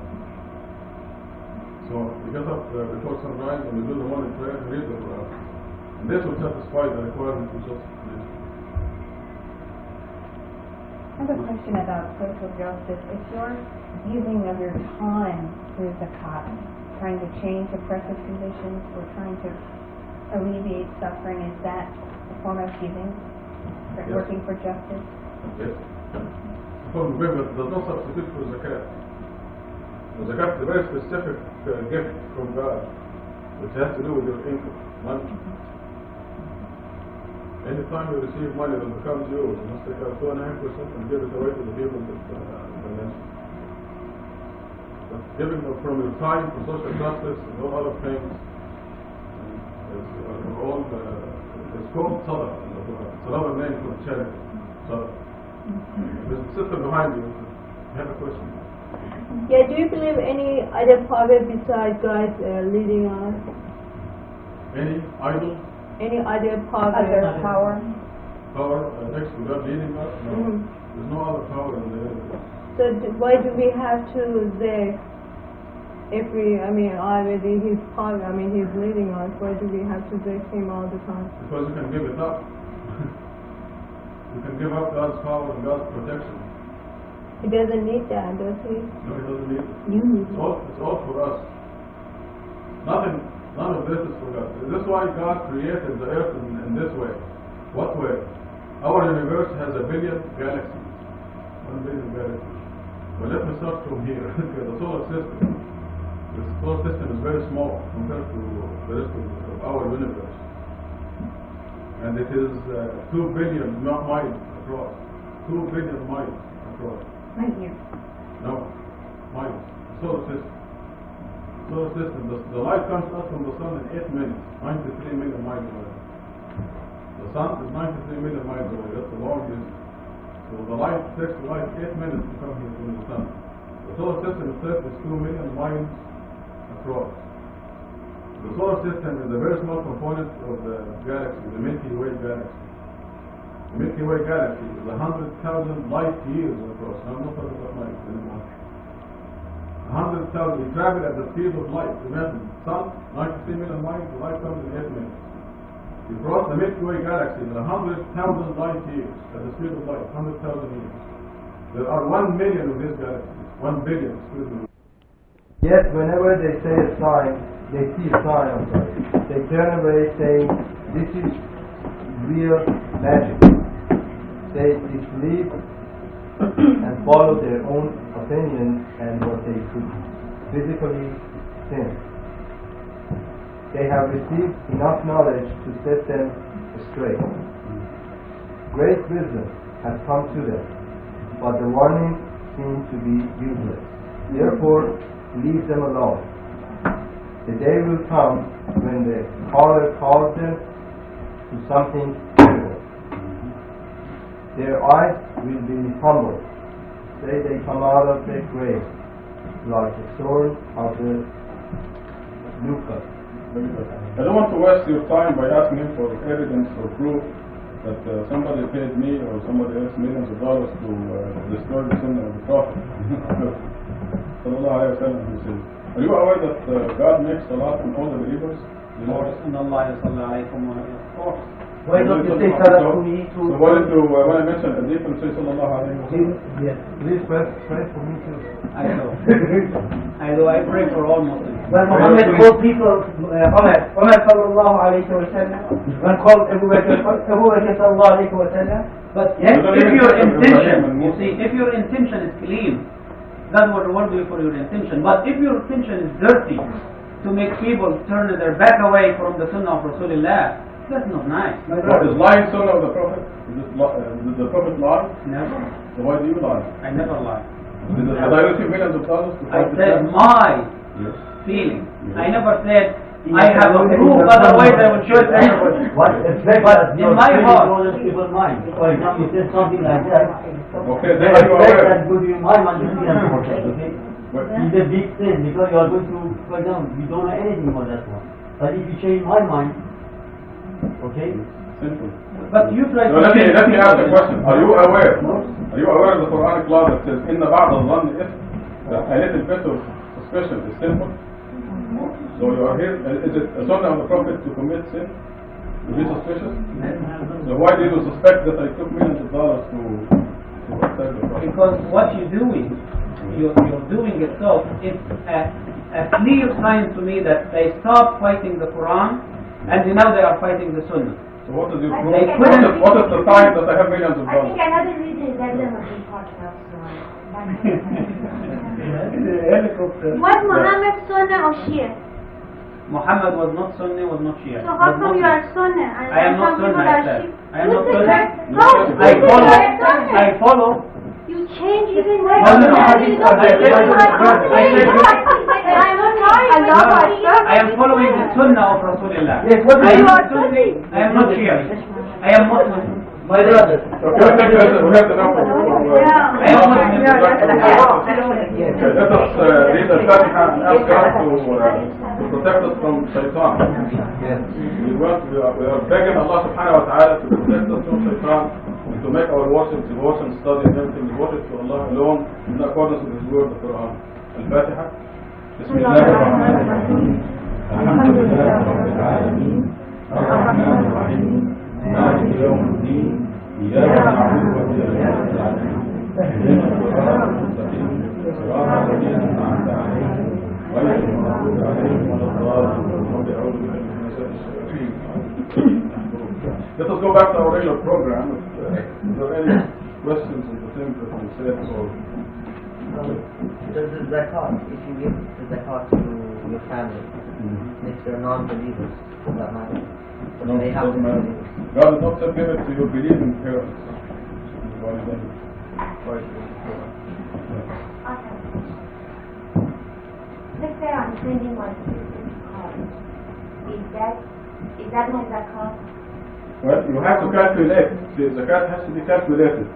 So you get up before sunrise and you do the morning prayer and read the Quran. And this will satisfy the requirement we just mentioned. I have a question about social justice. If you're using of your time through zakat, trying to change oppressive conditions or trying to alleviate suffering, is that a form of giving, Yes. working for justice? Yes. From giving, there's no substitute for zakat. The zakat is a very specific gift from God, which has to do with your income, money. Anytime you receive money that becomes yours, you must take out 2.5% and give it away to the people that mentioned. But giving from your time for social justice and all other things is called sadaqah. It's another name for charity. Sadaqah. There's a sister behind you. You have a question? Yeah, do you believe any other power besides God leading us? Any idol? Any other power? Other power? Power next to God leading us? No. There's no other power in the universe. So why do we have to say, if we, already His power, He's leading us, why do we have to say Him all the time? Because you can give it up. You can give up God's power and God's protection. He doesn't need that, does he? No, it doesn't need it. You need It's all for us. None of this is for us. This is why God created the earth in this way. What way? Our universe has 1 billion galaxies. 1 billion galaxies. Well, let me start from here. The solar system. The solar system is very small compared to the rest of our universe. And it is 2 billion miles across. 2 billion miles across. Right here. No, miles. Solar system. Solar system. The light comes out from the sun in 8 minutes. 93 million miles away. The sun is 93 million miles away. That's the long distance. So the light takes the light 8 minutes to come here from the sun. The solar system itself is 2 million miles across. The solar system is a very small component of the galaxy, the Milky Way galaxy. The Milky Way galaxy is 100,000 light years across. Now, I'm not talking about miles anymore. 100,000. We travel at the speed of light. Imagine, sun, 93 million miles, the light comes in 8 minutes. You cross the Milky Way galaxy in 100,000 light years at the speed of light, 100,000 years. There are 1 million of these galaxies. 1 billion, excuse me. Yet whenever they say a sign, they see a sign, they turn away saying, this is real magic. They disbelieve and follow their own opinions and what they could physically think. They have received enough knowledge to set them straight. Great wisdom has come to them, but the warnings seem to be useless. Therefore, leave them alone. The day will come when the caller calls them to something terrible. Their eyes will be humbled. Say they come out of the grave like the sword of the Lucas. I don't want to waste your time by asking him for evidence or proof that somebody paid me or somebody else millions of dollars to destroy the Sunnah of the Prophet. Sallallahu Alaihi Wasallam, he says. Are you aware that God makes salat on all the believers? Why don't you say salat to me too? So when I mention a different, say Sallallahu Alaihi Wasallam. Yes, please pray for me too. I do. I pray for all Muslims. When Muhammad called people, Umar sallallahu alayhi wa sallam, when called Abu Bakr sallallahu alayhi wa sallam, but if your intention, you see, if your intention is clean, God will reward you for your intention. But if your intention is dirty, to make people turn their back away from the Sunnah of Rasulullah, that's not nice. What is lying Sunnah of the Prophet? Did the Prophet lie? Never. So why do you lie? I never lie. Did I receive millions of dollars to I fight said Islam? my feeling. I never said I have a proof, otherwise I will show it to everybody. But in my heart, people's mind. For example, you said something like that. Okay, They then you are expect aware. that good in my mind, you see that for that, okay? But It's a big sin because you are going to, for example, you don't know anything about that one. But if you change my mind, okay? simple. but you try So to let me ask a question. Are you aware? Are you aware of the Quranic law that says in the ba'd al-dhann that a little bit of suspicion is sinful? So you are here. Is it a sunnah of the Prophet to commit sin? To be suspicious? So why do you suspect that I took millions of dollars to protect the Prophet? Because what you're doing itself is a clear sign to me that they stopped fighting the Quran and now they are fighting the Sunnah. So what is your I proof? think What is the sign that I have millions of I dollars? think another reason is that they have been podcast. Was Muhammad Sunnah or Shia? Muhammad was not Sunni, was not Shia. So how come you are Sunnah and I am not some people Sunnah, I are said. Shia? I am You not said Sunnah. that- No, you I said follow. you are Sunnah. I follow. You change even when No, no, no, you I say didn't- you don't I believe said- in I am following the Sunnah of Rasulullah. Yes, what I is am it? Sunni. I am not Shia. I am Muslim. My brother. Okay, we have the number. I am Muslim. Okay, let us read the Fatiha and ask God to protect us from Shaitan. Yes. We are begging Allah subhanahu wa ta'ala to protect us from Shaitan and to make our worship, devotion, study and everything devoted to Allah alone in accordance with His word, the Quran. Al-Fatiha. بسم الله الرحمن الرحيم الحمد لله رب العالمين الرحمن الرحيم مالك يوم الدين إياك نعبد وإياك نستعين اهدنا الصراط Let us go back to our regular program. If there are any questions on the things that we said, or Does the zakat, if you give the zakat to your family, if they're non-believers, does that matter? Or do they have to be believers? God did not say give it to your believing parents. Why then? Or is it poor? Okay. Let's say I'm sending my sister's card. Is that my zakat? Well, you have to calculate. The zakat has to be calculated.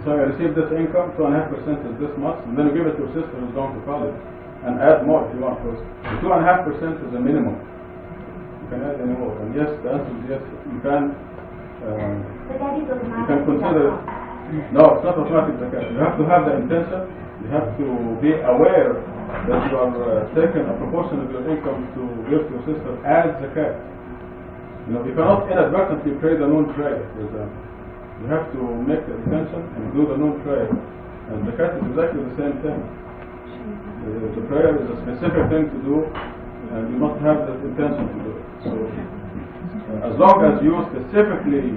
So I receive this income, 2.5% is this much, and then you give it to your sister who's going to college, and add more if you want. Because the 2.5% is a minimum. You can add any more. And yes, the answer is yes. You can. But that is You can automatic consider. zakat. No, it's not automatic zakat. You have to have the intention. You have to be aware that you are taking a proportion of your income to give to your sister as zakat. You cannot inadvertently create a known trade, for example. You have to make the intention and do the known trade. And zakat is exactly the same thing. The prayer is a specific thing to do, and you must have the intention to do it. So, as long as you specifically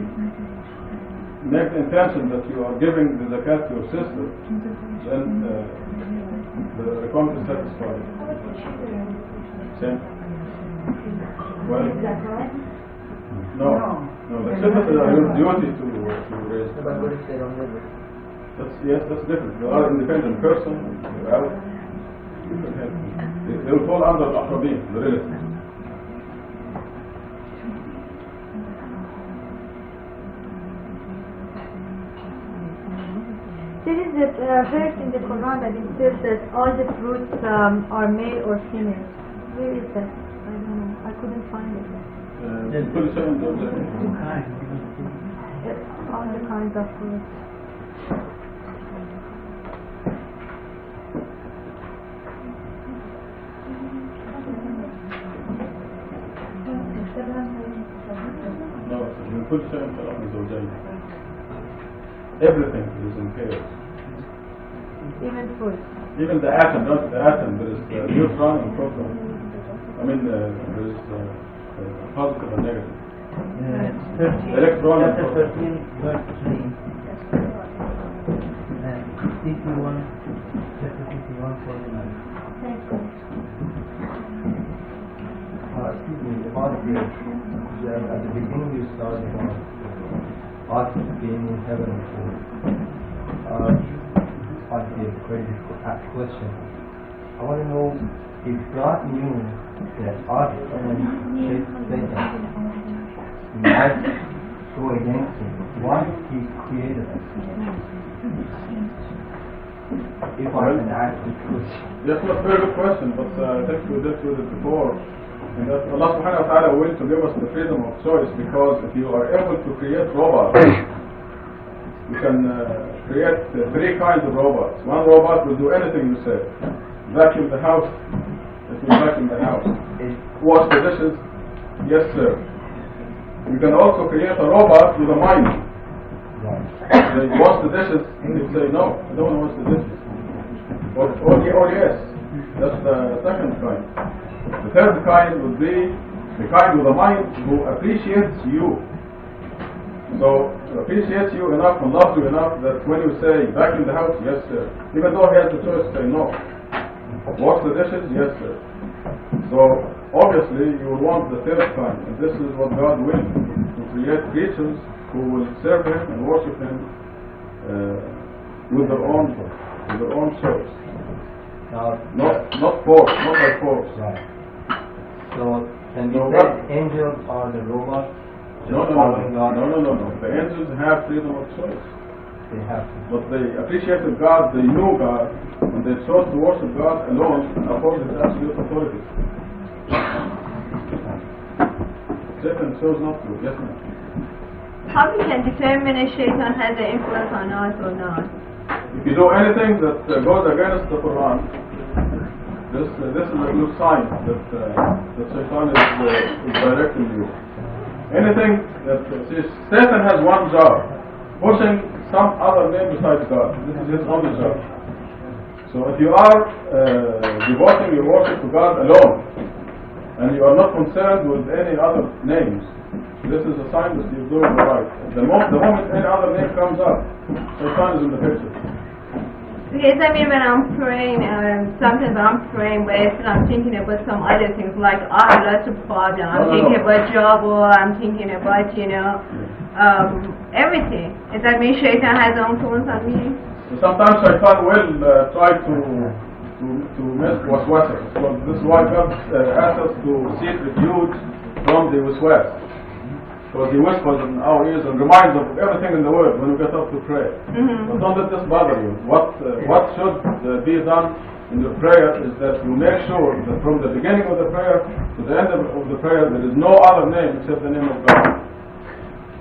make the intention that you are giving the zakat to your sister, then the requirement is satisfied. Same. Well, Is that correct? no, the children are your duty to raise. But what if they don't live with it? That's different. They are an independent person. They're out. You can help them. They will fall under al-aqrabin, the relatives. There is a verse in the Quran that it says that all the fruits are male or female. Where is that? I don't know. I couldn't find it. كل شيء زوجين. All the kinds of fruits. No, من كل شيء خلقنا زوجين. Everything is in pairs. Even fruits. Even the atom, not the atom, there is neutron and proton. I mean, there is positive and negative. Electron and Chapter proton. 13, verse 3. And 51, chapter 51, 49. Excuse me, about at the beginning you started about us being in heaven and earth. Ask you a crazy question. I want to know if God knew that us and Satan might go against him, why he created us? If I can ask this question. Yes, that's a very good question, but I think we dealt with it before. And that Allah subhanahu wa ta'ala will to give us the freedom of choice, because if you are able to create robots, you can create three kinds of robots. One robot will do anything you say. Vacuum the house, it will vacuum the house. Wash the dishes, yes sir. You can also create a robot with a mind. They wash the dishes, and you say no, I don't want to wash the dishes. Or yes. That's the second kind. The third kind would be the kind with a mind who appreciates you. So, appreciates you enough and loves you enough that when you say back in the house, yes sir. Even though he has the choice to say no. Wash the dishes, yes sir. So, obviously you will want the third kind, and this is what God wills, to create creatures who will serve Him and worship Him with their own choice. Not force, not by force. Right. So, can we No, say what? angels are the robots? No. The angels have freedom of choice. They have to. But they appreciated God, they knew God, and they chose to worship God alone upon His absolute authority. Satan chose not to. Yes, ma'am. How we can determine if Shaitan has an influence on us or not? If you do anything that goes against the Quran, this is a good sign that Shaitan is directing you. Anything that Satan has one job, pushing some other name besides God. This is his only job. So if you are devoting your worship to God alone, and you are not concerned with any other names, This is a sign that you're doing the right. The moment any other name comes up, Shaitan is in the picture. Because I mean, when I'm praying, sometimes I'm praying, but I'm thinking about some other things, like I have lots of problems. I'm thinking about job, or I'm thinking about, everything. Does that mean Shaitan has influence on me? Sometimes Shaitan will try to miss waswasa. So this is why God asks us to seek refuge from the waswas. Because he whispers in our ears and reminds us of everything in the world when we get up to pray. But don't let this bother you. What should be done in the prayer is that you make sure that from the beginning of the prayer to the end of the prayer there is no other name except the name of God.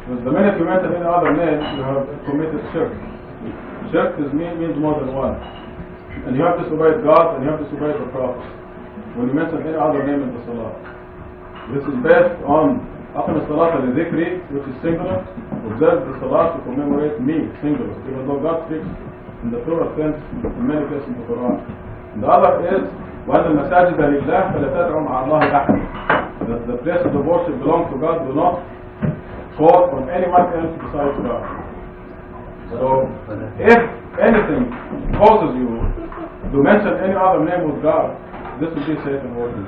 Because the minute you mention any other name, you have committed shirk. Shirk means more than one. And you have disobeyed God and you have disobeyed the Prophet when you mention any other name in the Salah. This is based on أقم الصلاة لذكري, which is singular. Observe the Salah to commemorate me, singular. Even though God speaks in the plural sense in many places in the Quran. And the other is وأن المساجد لله فلا تدعوا مع الله أحد. That the places of worship belong to God. Do not call on anyone else besides God. So if anything causes you to mention any other name with God, this will be Satan working.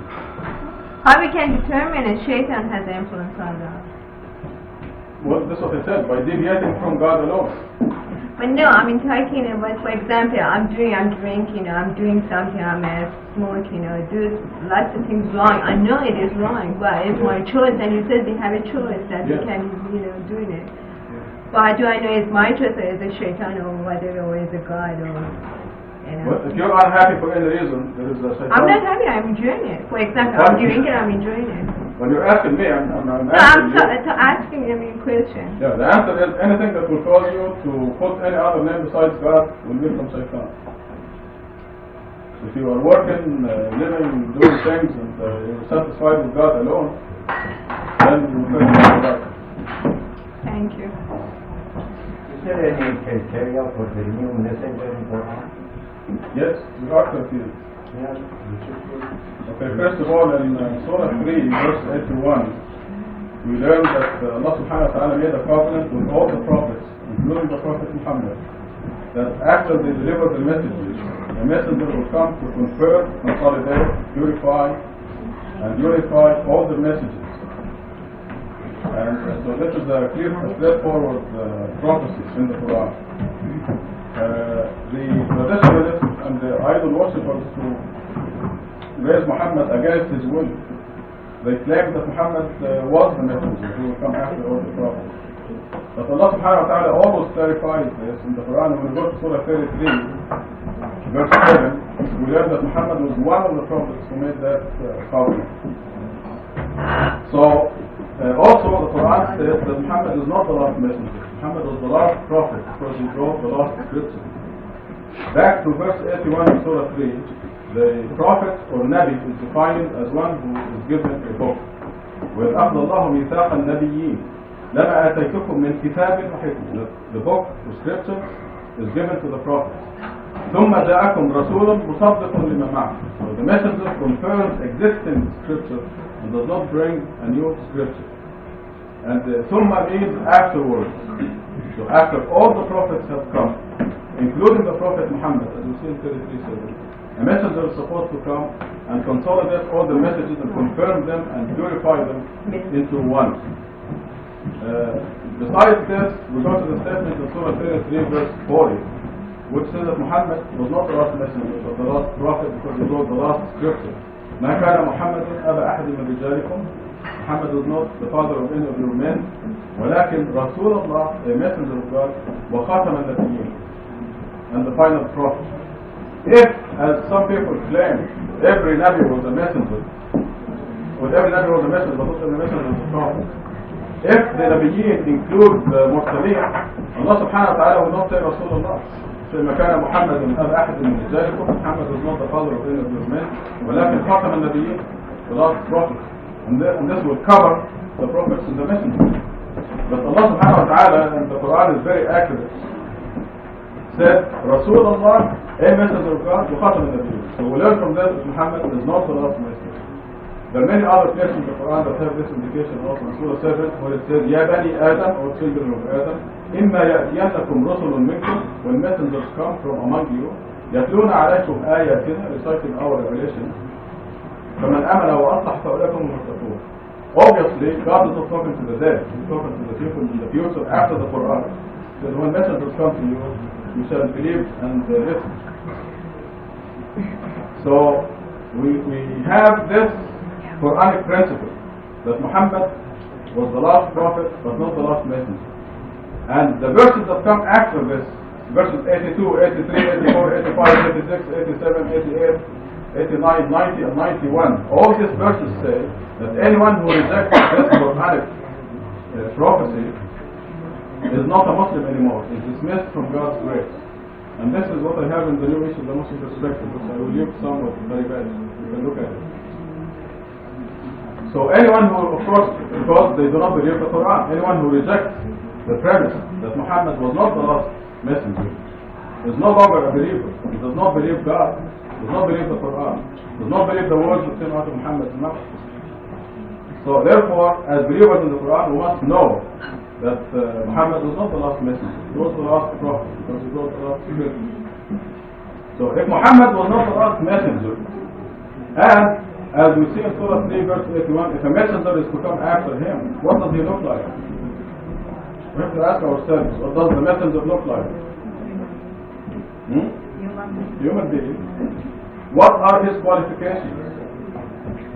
How we can determine if Shaitan has influence on us? Well, that's what I said, by deviating from God alone. But no, I mean talking about, for example, I'm drinking, I'm doing something, I'm smoking, do lots of things wrong. I know it is wrong, but it's my choice, and you said we have a choice that we can, doing it. But do I know it's my choice, or is it Shaitan, or whatever, or is it God, or... Well, if you're unhappy for any reason, there is a Shaitan. I'm not happy, I'm enjoying it. For example, I'm drinking, I'm enjoying it. When you're asking me, I'm No, asking you. I'm asking a question. Yeah, the answer is anything that will cause you to put any other name besides God will be from Shaitan. If you are working, living, doing things, and you're satisfied with God alone, then you will get the right. Thank you. Is there any criteria for the new messenger in Quran? Yes, we are confused. Yeah. Okay, first of all, in Surah 3, verse 81, we learn that Allah subhanahu wa ta'ala made a covenant with all the prophets, including the Prophet Muhammad, that after they deliver the messages, the messenger will come to confirm, consolidate, purify, and unify all the messages. And so this is a clear, straightforward prophecy in the Quran. The traditionalists and the idol worshippers who raise Muhammad against his will, they claim that Muhammad was the messenger who will come after all the prophets. But Allah subhanahu wa ta'ala always clarifies this in the Quran. When we go to Surah 33, verse 7, we learn that Muhammad was one of the prophets who made that covenant. So, also the Quran says that Muhammad is not the last messenger. Muhammad was the last prophet because he brought the last scripture. Back to verse 81 in Surah 3, the prophet or Nabi is defined as one who is given a book. وَإِذْ أَخْذَ اللَّهُ مِيثَاقَ النَّبِيِّينَ لَمَا آتَيْتُكُم مِّن كِتَابٍ وَحِكْمَةٍ. The book or scripture is given to the prophet. ثُمَّ جَاءَكُمْ رَسُولٌ مُصَدِّقٌ لِمَا مَعَكُمْ. So the messenger confirms existing scripture and does not bring a new scripture. And Thumma means afterwards. So after all the prophets have come, including the Prophet Muhammad, as we see in 33:7, a messenger is supposed to come and consolidate all the messages and confirm them and purify them into one. Besides this, we go to the statement in Surah 33 verse 40, which says that Muhammad was not the last messenger, but the last prophet because he wrote the last scripture. ما كان محمد أبا أحد من رجالكم. Muhammad was not the father of any of your men, ولكن رسول الله, a messenger of God, وخاتم النبيين, and the final prophet. If, as some people claim, every Nabi was a messenger, but every Nabi was a messenger, but not every messenger was a prophet. If the Nabiyyin include the Mursaleen, Allah subhanahu wa ta'ala will not say Rasulullah. So ما كان محمد أبا أحد من رجالكم. Muhammad was not the father of any of your men, ولكن خاتم النبيين, the last prophet. And this will cover the prophets and the messengers. But Allah subhanahu wa ta'ala, and the Quran is very accurate, said Rasulullah, a messenger of God, وخاتم النبيين. So we learn from that that Muhammad is not the last messenger. There are many other places in the Quran that have this indication also. In Surah 7, where it says, Ya Bani Adam, or children of Adam, إِمَّا يَأْتِيَنَّكُمْ رُسُلٌ مِنْكُمْ, when messengers come from among you, يَتْلُونَ عَلَيْكُمْ آيَاتِنَا, reciting our revelation, فَمَنْ آمَنَ وَأَصْلَحَ فَأُولَٰئِكَ هُمُ الْمُتَّقُونَ. Obviously, God is not talking to the dead. He's talking to the people in the future after the Quran. Because when messengers come to you, you shall believe and listen. So, we have this Quranic principle that Muhammad was the last prophet but not the last messenger. And the verses that come after this, verses 82, 83, 84, 85, 86, 87, 88, 89, 90 and 91, all these verses say that anyone who rejects this Quranic prophecy is not a Muslim anymore, is dismissed from God's grace. And this is what I have in the new issue, the Muslim perspective, which I will leave somewhat very bad. You can look at it. So anyone who, of course, because they do not believe the Quran, anyone who rejects the premise that Muhammad was not the last messenger is no longer a believer. He does not believe God, does not believe the Quran, does not believe the words that came out of Muhammad's mouth. So therefore, as believers in the Quran, we must know that Muhammad was not the last messenger. He was the last prophet, because he was the last scripture. So if Muhammad was not the last messenger, and as we see in Surah 3 verse 81, if a messenger is to come after him, what does he look like? We have to ask ourselves, what does the messenger look like? Human being. What are his qualifications?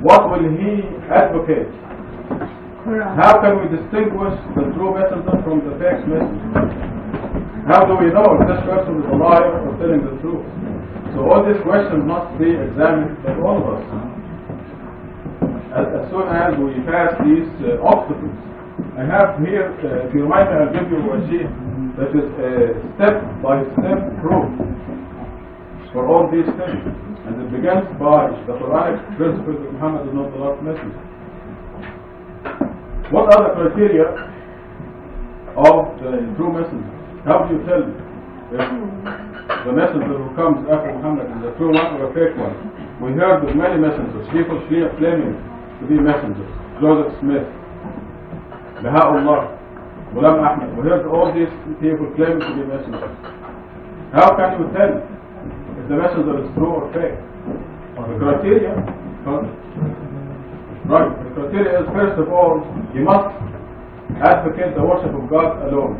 What will he advocate? How can we distinguish the true messenger from the fake messenger? How do we know if this person is a liar or telling the truth? So all these questions must be examined by all of us. As soon as we pass these obstacles. I have here, if you remind me, I'll give you a sheet that is a step-by-step proof for all these things. And it begins by the Quranic principle that Muhammad is not the last messenger. What are the criteria of the true messenger? How do you tell if the messenger who comes after Muhammad is a true one or a fake one? We heard of many messengers, people claiming to be messengers. Joseph Smith, Baha'u'llah, Ghulam Ahmed. We heard all these people claiming to be messengers. How can you tell if the messenger is true or fake? The criteria, right, the criteria is, first of all, you must advocate the worship of God alone.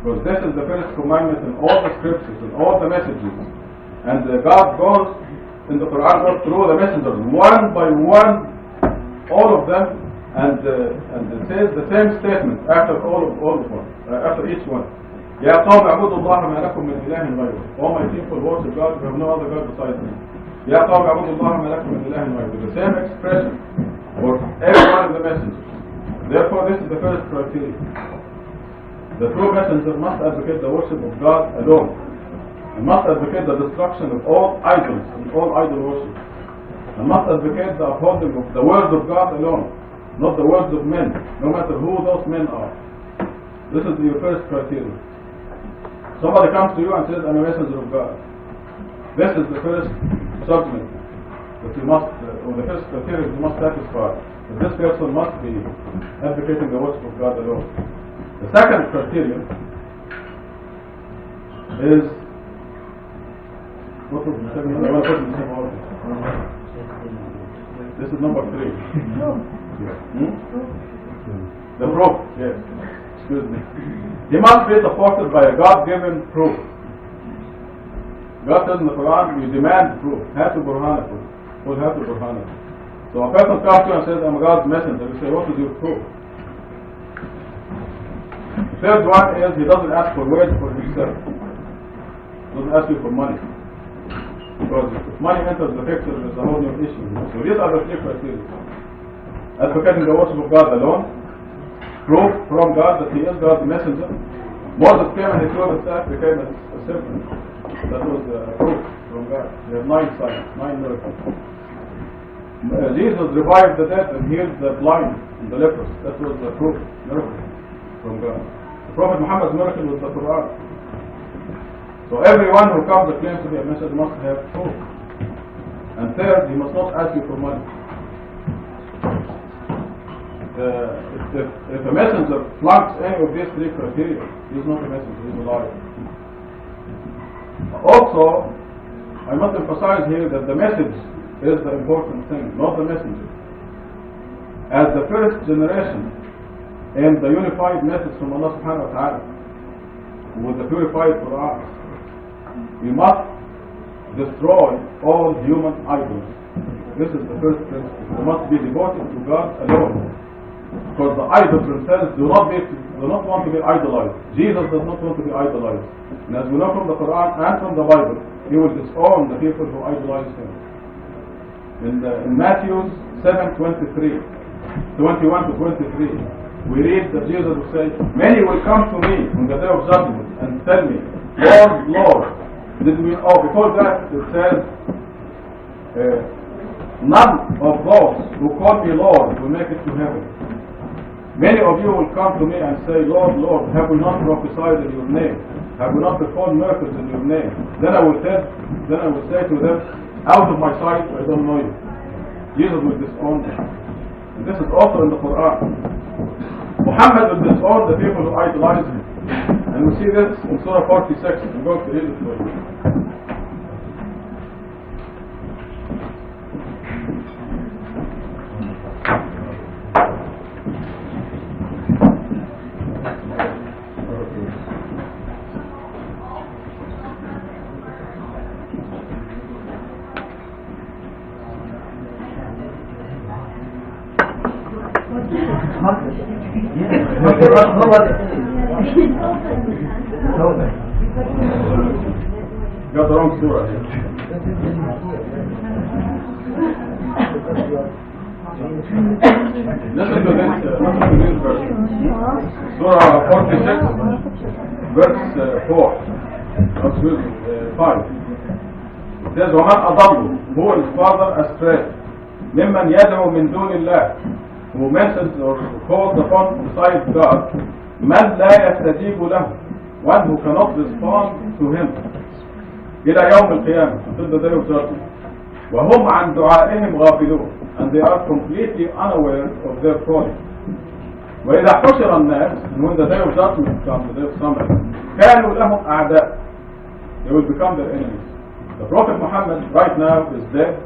Because this is the first commandment in all the scriptures, in all the messages. And God goes in the Quran, goes through the messengers, one by one, all of them, and it says the same statement after all of them, after each one. Ya qawm a'budu Allah ma lakum min ilahin ghayruh. All my people worship God, we have no other God besides me. Ya qawm a'budu Allah ma lakum min ilahin ghayruh. The same expression for every one of the messengers. Therefore, this is the first criteria. The true messenger must advocate the worship of God alone. He must advocate the destruction of all idols and all idol worship. He must advocate the upholding of the words of God alone, not the words of men, no matter who those men are. This is your first criteria. Somebody comes to you and says, I'm a messenger of God. This is the first judgment that you must, or the first criteria you must satisfy. That this person must be advocating the worship of God alone. The second criterion is, what was the second one? I want to put in the same order. This is number 3. The proof, yes. Excuse me. He must be supported by a God-given proof. God says in the Quran, you demand proof. Hatu burhanakum. Qul hatu burhanakum. So a person comes to you and says, I'm a God's messenger. You say, what is your proof? The third one is, he doesn't ask for wage for himself. He doesn't ask you for money. Because if money enters the picture, it's a whole new issue. So these are the 3 criteria. Advocating the worship of God alone, proof from God that he is God's messenger. Moses came and he threw the staff, became a serpent. That was proof from God. He had 9 signs, 9 miracles. Jesus revived the dead and healed the blind and the lepers. That was the proof, miracle from God. The Prophet Muhammad's miracle was the Quran. So everyone who comes and claims to be a messenger must have proof. And third, he must not ask you for money. If a messenger flunks any of these three criteria, he is not a messenger, he is a liar. Also, I must emphasize here that the message is the important thing, not the messenger. As the first generation in the unified message from Allah subhanahu wa ta'ala, with the purified Quran, we must destroy all human idols. This is the first principle. We must be devoted to God alone. Because the idols themselves do not want to be idolized. Jesus does not want to be idolized. And as we know from the Quran and from the Bible, he will disown the people who idolize him. In Matthew 7:21 to 23, we read that Jesus will say, many will come to me on the day of judgment and tell me, Lord, Lord. Before that it says, none of those who call me Lord will make it to heaven. Many of you will come to me and say, Lord, Lord, have we not prophesied in your name? Have we not performed miracles in your name? Then I will say to them, out of my sight, I don't know you. Jesus will disown them. And this is also in the Quran. Muhammad will disown the people who idolize him. And we see this in Surah 46. I'm going to read it for you. Got the wrong surah here. Listen to this verse. Surah 46, verse 4. 5. It says, وَمَنْ أَضَلُّ, who is further astray, مِمَّنْ يَدْعُو مِنْ دُونِ اللَّهِ, who mentions or calls upon besides God, مَنْ لَا يَسْتَجِيبُ لَهُ, one who cannot respond to him, إلى يوم القيامة, until the day of judgment, وهم عن دعائهم غافلون, and they are completely unaware of their calling. وإذا حشر الناس, and when the day of judgment comes, the day of summary, كانوا لهم أعداء, they will become their enemies. The Prophet Muhammad right now is dead,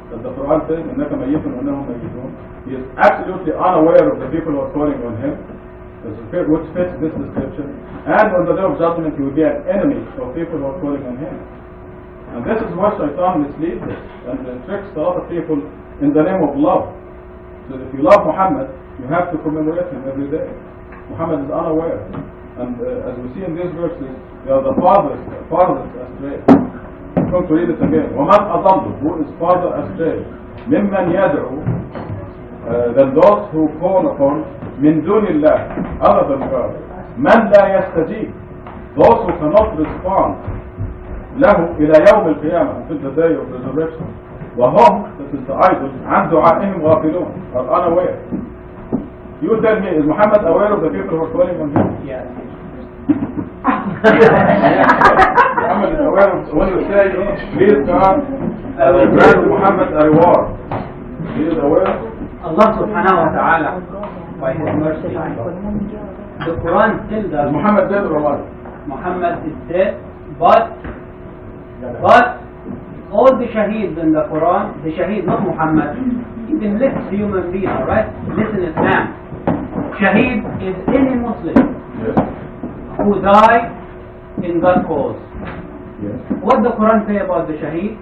as the Quran says, إنك ميت وإنهم ميتون. He is absolutely unaware of the people who are calling on him, which fits this description. And on the day of judgment, he will be an enemy of people who are calling on him. And this is what Shaitan misleads us and tricks a lot of people in the name of love. So if you love Muhammad, you have to commemorate him every day. Muhammad is unaware. And as we see in these verses, they are the farthest astray. I'm going to read it again. وَمَنْ أَضَلُّ, who is farther astray, مِمَّنْ يَدْعُو, than those who call upon min dunillah, other than God, man la yastajib, those who cannot respond lahu ila yawm al-qiyamah, until the day of resurrection, وهم, that is the idols, عن دعائهم غافلون, are unaware. You tell me, is Muhammad aware of the people who are calling on him? Yes. Muhammad is aware of, when you say, please God, grant Muhammad a reward, he is aware. Allah subhanahu wa ta'ala, by his mercy, the Quran tells us Is Muhammad dead or alive? Muhammad is dead, but all the shaheeds in the Quran, the shaheed, not Muhammad, even less human being, alright? Listen, Islam. Shaheed is any Muslim who died in God's cause. Yes. What the Quran say about the shaheed?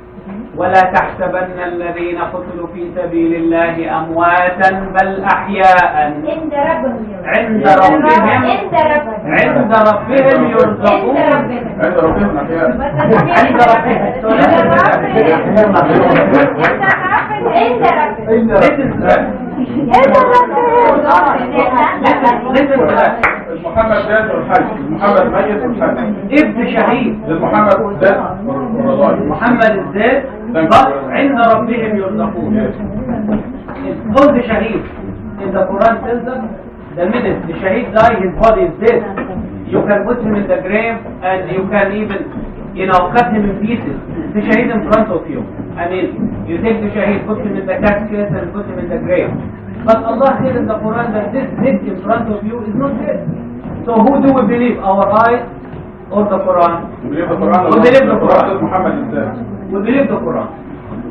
ولا تحسبن الذين قتلوا في سبيل الله أمواتا بل أحياء عند ربهم يرزقون. عند ربهم أحياء. Listen to that. Muhammad dead or حي? Muhammad ميت or حي? If the shaheed, Is Muhammad dead or alive? Muhammad is dead, but عند ربهم يرزقون. It's all the shaheed. In the Quran tells us, the minute the shaheed dies, his body is dead. You can put him in the grave and you can even, cut him in pieces. The shaheed in front of you. I mean, you take the shaheed, put him in the casket and put him in the grave. But Allah said in the Quran that this dead in front of you is not dead. So who do we believe, our eyes or the Quran? We believe the Quran. We believe the Quran. says Muhammad is dead. We believe the Quran.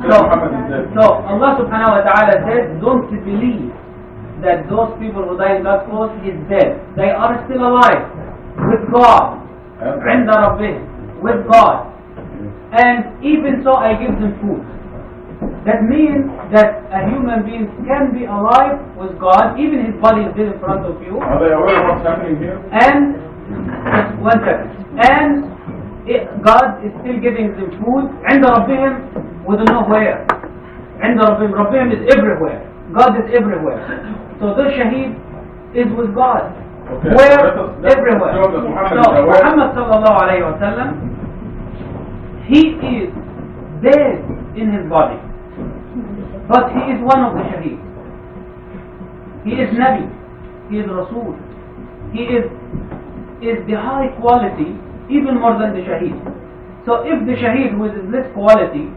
Says Muhammad is dead. So Allah subhanahu wa ta'ala said, don't believe that those people who died in that cause is dead. They are still alive with God. عند ربهم, with God. And even so I give them food. That means that a human being can be alive with God, even his body is dead in front of you. Are they aware of what's happening here? And one second. And God is still giving them food. عند ربهم, we don't know where. عند ربهم, ربهم is everywhere. God is everywhere. So the shaheed is with God. Okay. Where? Let's Everywhere. show that Muhammad So is aware. Muhammad sallallahu alayhi wa sallam, he is dead in his body, but he is one of the shaheed. He is Nabi, he is Rasul, he is the high quality, even more than the shaheed. So if the shaheed with less quality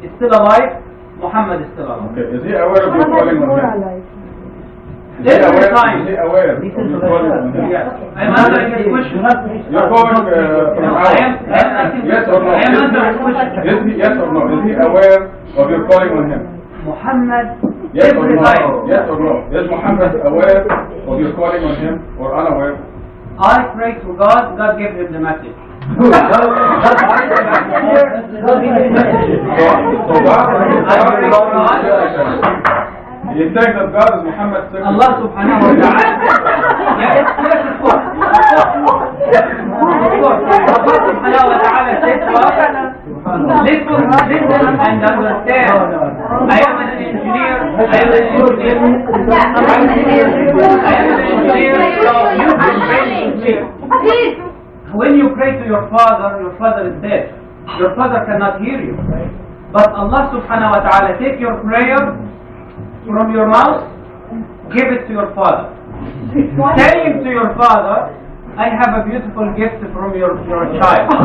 is still alive, Muhammad is still alive. Okay. Is he aware of your calling on him? Every time. Is he aware of your calling on him? Yes. I'm answering his question. You're going from No, out. I am asking. Yes or no? I am answering question. Is he, yes or no? Is he aware of your calling on him? Muhammad, Yes or every no? time. Yes or no? Is Muhammad aware of your calling on him or unaware? I pray to God, God gave him the message. So you think that God is Muhammad's secretary? Allah subhanahu wa ta'ala. Yes, of course. Of course. Allah subhanahu wa ta'ala says to us, listen and understand. I am an engineer. I am an engineer. So you can pray to me. When you pray to your father is dead. Your father cannot hear you. But Allah subhanahu wa ta'ala take your prayer from your mouth, give it to your father. Saying to your father, I have a beautiful gift from your child. How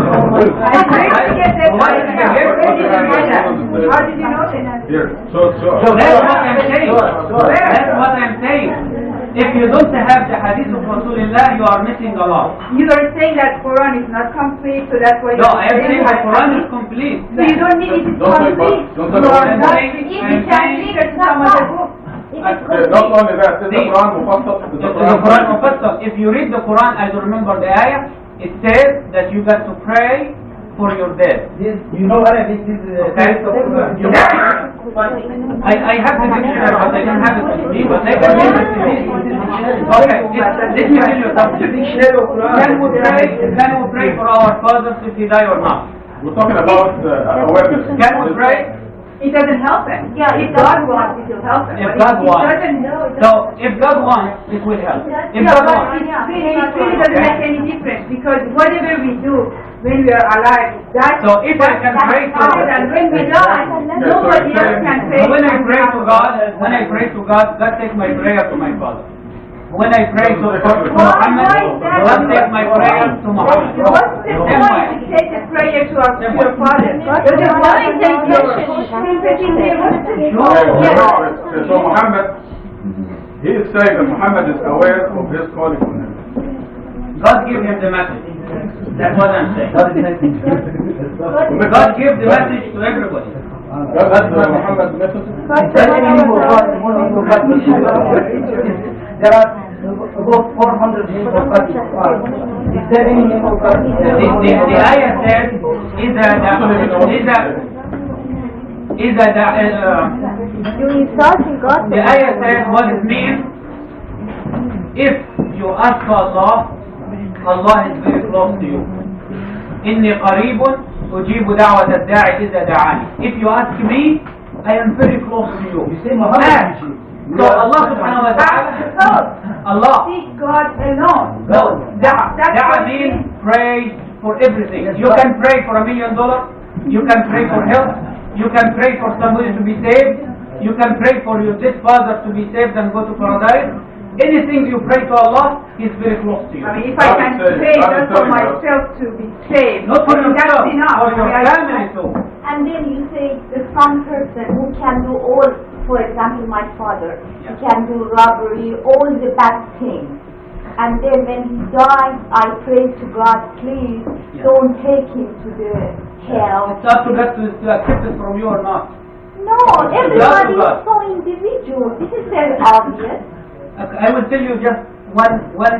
did you know that? Here. So. That's what I'm saying. That's what I'm saying. If you don't have the hadith of Rasulullah, you are missing a lot. You are saying that Quran is not complete, so that's why. No, I am saying the Quran is complete. So you don't need it to Don't say complete. but. Don't You say are but. not. I'm If you saying- translate it to some other book. Not only that, is the Quran mufassal? Is the The Quran mufassal. If you read the Quran, I don't remember the ayah, it says that you got to pray for your dead. You know Arabic, this is Okay? I have the dictionary, but I don't have it with me, but I can give it to you. Okay, let me tell you something. Can we pray for our fathers if they die or not? We're talking about awareness. Can we pray? It doesn't help them. Yeah, if God wants, it will help them. If But God wants. It doesn't know. So, if God wants, it will help. If Yeah, God but wants. it really doesn't make any difference because whatever we do when we are alive, that's So if I can pray to God, and when we die, nobody else can pray. So when I pray to God, God takes my prayer to my Father. When I pray to Muhammad, God takes my prayer to Muhammad. What's the Then point why? to take the prayer to your Father? Does it not take So Muhammad, he is saying that Muhammad is aware of his calling on him. God gives him the message. That's what I'm saying. God is helping. God gives the message to everybody. That's Muhammad's message. There are about 400 names of God. Is there any name of God? The ayah says, the ayah says what it means. If you ask Allah, Allah is very close to you. إني قريب أجيب دعوة الداعي إذا دعاني. If you ask me, I am very close to you. You say Muhammad. So Allah subhanahu wa ta'ala, Allah. Seek God alone. No, da'a means pray for everything. You can pray for $1 million. You can pray for health. You can pray for somebody to be saved. You can pray for your dead father to be saved and go to paradise. Anything you pray to Allah, He's very close to you. I mean, if I can pray just for myself to be saved, Not for that's yourself, enough. for your family too. And then you say the some person who can do all for example, my father, Yeah. he can do robbery, all the bad things. And then when he dies, I pray to God, please Yeah. don't take him to the hell. It's up to God to accept it from you or not. No, That's everybody God. is so individual. This is very obvious. I will tell you just one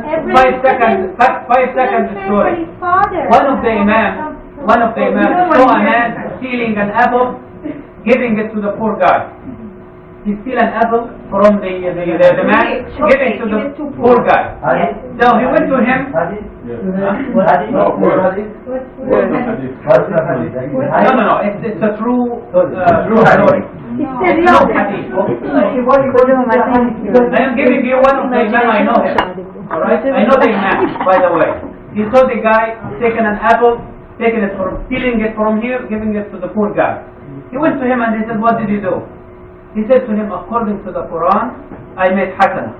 Every- 5 seconds, 5 seconds story. One of the imams saw a man stealing an apple, giving it to the poor guy. He steal an apple from the man, giving to the poor guy. Hadith? So he went to him. Hadith? Yes. What hadith? No, where? Hadith? Where's the hadith? What's the hadith? No, it's a true True story. hadith. It's no hadith. I am giving you one of the imam, I know him. Alright? I know the imam, by the way. He saw the guy taking an apple, stealing it from here, giving it to the poor guy. He went to him and he said, what did you do? He said to him, according to the Quran, I made hasana.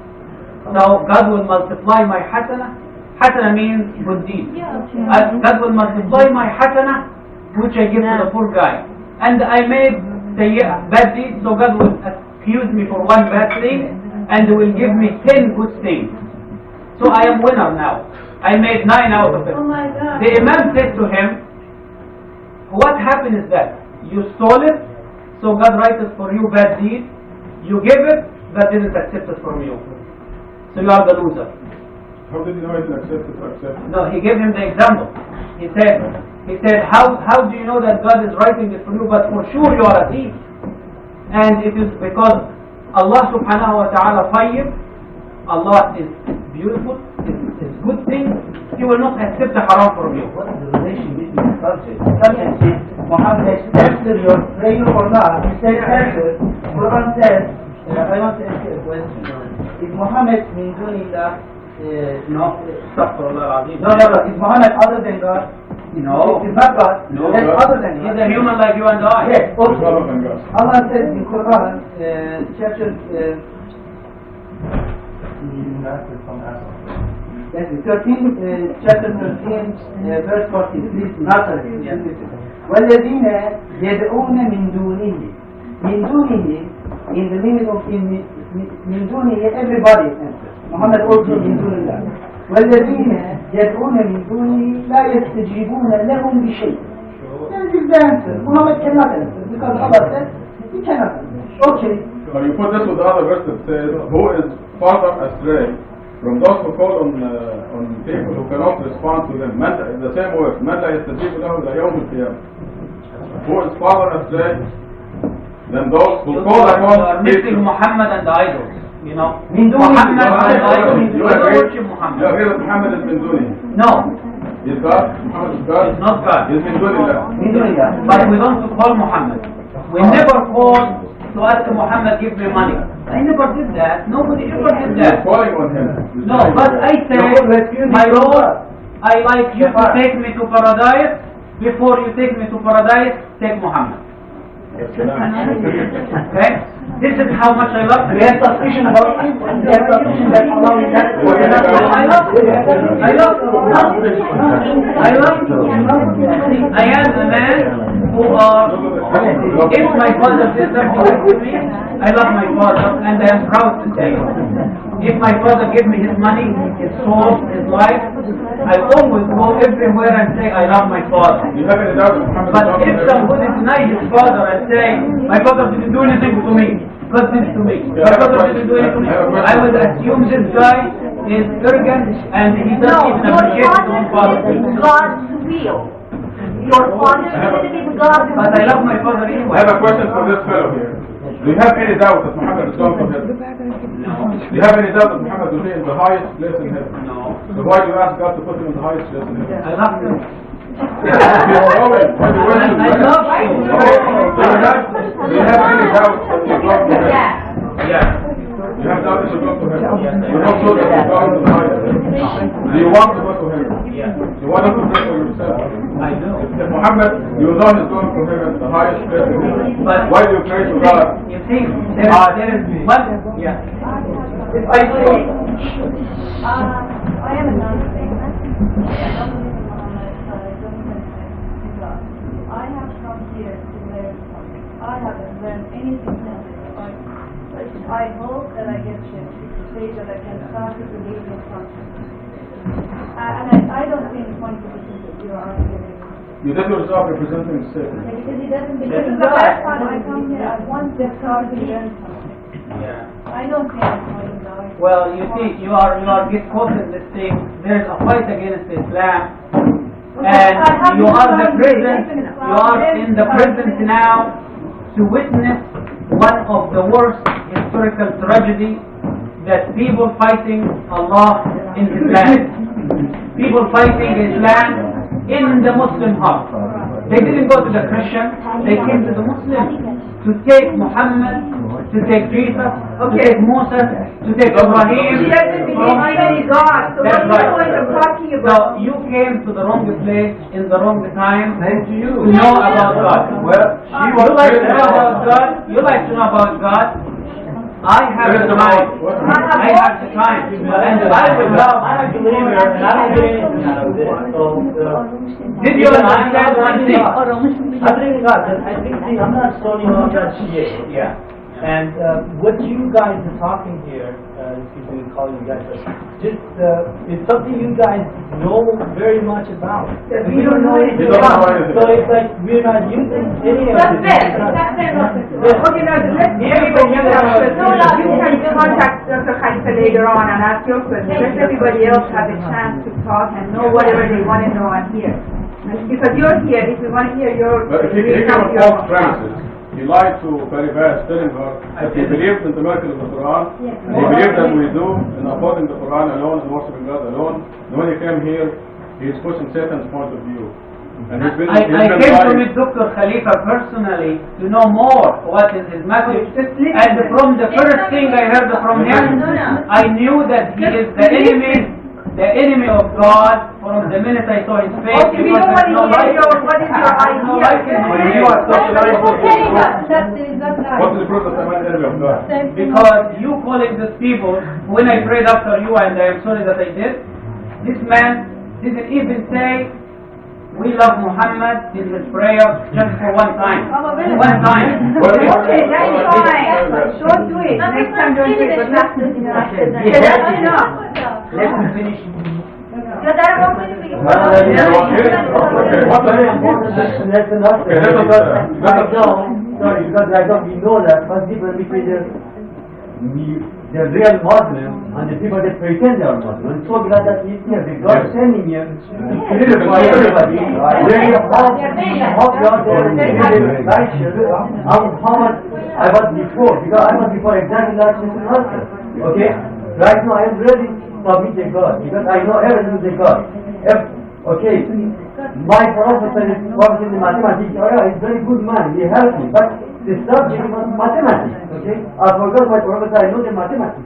So God will multiply my hasana. Hasana means good deed. God will multiply my hasana, which I give to the poor guy. And I made the bad deed, so God will accuse me for one bad thing, and will give me 10 good things. So I am winner now. I made 9 out of it. Oh my God. The Imam said to him, what happened is that you stole it, so God writes it for you bad deed. You give it, God didn't accept it from you. So you are the loser. How did you know it accepted or accepted? No, he gave him the example. He said, how do you know that God is writing it for you? But for sure you are a thief. And it is because Allah subhanahu wa ta'ala tayyib, Allah is beautiful, is good thing. He will not accept the haram from you. What is the relation between the subject? The subject is Muhammad, answer your prayer or not. He said answer. Quran says, I want to ask you a question. Is Muhammad min dunillah? No, astaghfirullah al-azim. No. Is Muhammad other than God? No. He's not God. No. That's other than He's God. a human like you and I. Yes, It's okay. other than God. Allah says in Quran, chapter 13, chapter 13, verse 14. Please, not والذين يدعون من دونه. من دونه, in the meaning of من دونه, everybody answers. Muhammad also من دون الله. والذين يدعون من دونه لا يستجيبون لهم بشيء. That is the answer. Muhammad cannot answer because Allah said he cannot answer. Okay. So you put this with the other verse that says, who is farther astray from those who call on people who cannot respond to them. The same word, من لا يستجيب له إلى يوم القيامة. Who is farther astray than those who call You upon are missing people. Muhammad and the idols. You know, Min duni. Muhammad and the idols. You You don't agree? worship You Muhammad. agree that Muhammad is min duni? No, Is God? Muhammad is God? it's not God. Is min dunillah. من دون الله. But we don't call Muhammad. We never call to ask Muhammad give me money. I never did that. Nobody ever did You're that. calling on him. You're No, saying but that. I say my Lord, I like you to Yes, take me to paradise. Before you take me to paradise, take Muhammad. Okay? This is how much I love We him. have suspicion about him. We have suspicion that Allah will not. I love him. I love him. I love him. I am a man who if my father did something to me, I love my father and I am proud to say it. If my father gave me his money, his soul, his life, I always go everywhere and say I love my father. You have any doubt that Muhammad is But not if in somebody denies his father and say, my father didn't do anything to me, God did it to me, my father didn't do anything to me, I would assume this guy is arrogant and he doesn't even Your appreciate his father own father. said it is God's will. Your father said it is God's will. But I love my father I anyway. have a question for this fellow here. Do you have any doubt that Muhammad is going to heaven? Do you have any doubt that Muhammad will be in the highest place in heaven? No. So why do you ask God to put him in the highest place in heaven? I love him. He's growing. Why do you worship him? I love him. Do you have any doubt that you're going to heaven? Yeah. You have doubt that you're going to heaven? You're not sure that you're going to the highest place. Do you want to go to heaven? Yeah. You want to pray for yourself? I know. If Muhammad, you know he's going to heaven, the highest place in heaven. But- Why do you pray to God? You see, there is one. Yeah. If I say, I am a non-Muslim. I don't believe in Muhammad. I don't believe in God. I have come here to learn. I haven't learned anything from this. I hope that I get to say that I can start to believe in something. And I don't see any point to this that you are arguing. You did your job representing Satan. Because he doesn't believe in God. The first time I come here, I want to start to learn something. Yeah. I don't see any point in God. Well, you see, you are get caught in this thing. There is a fight against Islam, and you are the prison. You are in the prison now to witness one of the worst historical tragedy, that people fighting Allah in His land, people fighting Islam in the Muslim heart. They didn't go to the Christian, they came to the Muslim to take Muhammad, to take Jesus, to take Moses, to take Ibrahim. He doesn't believe in any God, so what are you going to talking about? So you came to the wrong place in the wrong time Thank you. to know about God. Well, she You was like to know about God? You like to know about God? I have the time. I have the time. And I would love. I'm a believer, and I don't get anything out of this. So, Did you understand one thing? I believe in God. I think, see, I'm not Sunni, I'm not Shia. Yeah. And what you guys are talking here, excuse me calling you guys, but just it's something you guys know very much about. We don't know anything about it. So it's like we're not using any of That's this. fair. Okay, now let's everybody else. You can contact Dr. Khalifa later on and ask your question. Let everybody else have a chance to talk and know whatever they want to know and hear. Because you're here, if we want to hear your... But if he gave a false premises, he lied to Faribas, telling her that he believed in the miracles of the Quran, and he believed that we do in upholding the Quran alone and worshiping God alone. And when he came here, he is pushing Satan's point of view. And he's been I came to lying. meet Dr. Khalifa personally to know more what is his message. And from the first thing I heard from him, I knew that he is the enemy of God from the minute I saw his face. Okay, we don't want to hear what is your idea. What is the proof that I'm an enemy of God? Because you calling these people, when I prayed after you, and I am sorry that I did, this man didn't even say, we love Muhammad in his prayer just for one time. One time. Okay, that's fine. Don't do it. Next time don't do it, but not this. Okay, that's enough. Let me finish. That's enough. Sorry, because I know we know that first people between the real Muslims and the people that pretend they are Muslims. And so glad that he's here. The God sending him to for everybody. Really hope you are there and really righteous. How much I was before, because I was before exactly like this also. Okay? Right now I am really submitted God, because I know everything is a God. Okay, my professor is working in mathematics. Oh yeah, he's a very good man, he helped me. But the subject was mathematics, okay? I forgot my professor, I know the mathematics.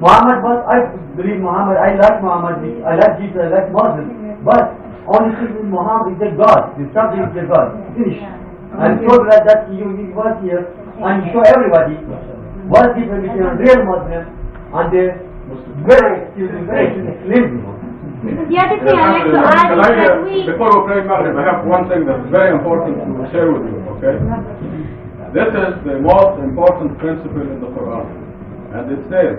Muhammad was, I believe Muhammad, I like Muhammad, I like Jesus, I like Muslims. But only thing is Muhammad is a God, the subject is a God. Finish. I'm so glad that you was here and show everybody what's the difference between a real Muslim and the very Muslim. The other thing I'd like to add is that we... Before we pray Maghrib, I have one thing that's very important to share with you, okay? This is the most important principle in the Quran. And it says,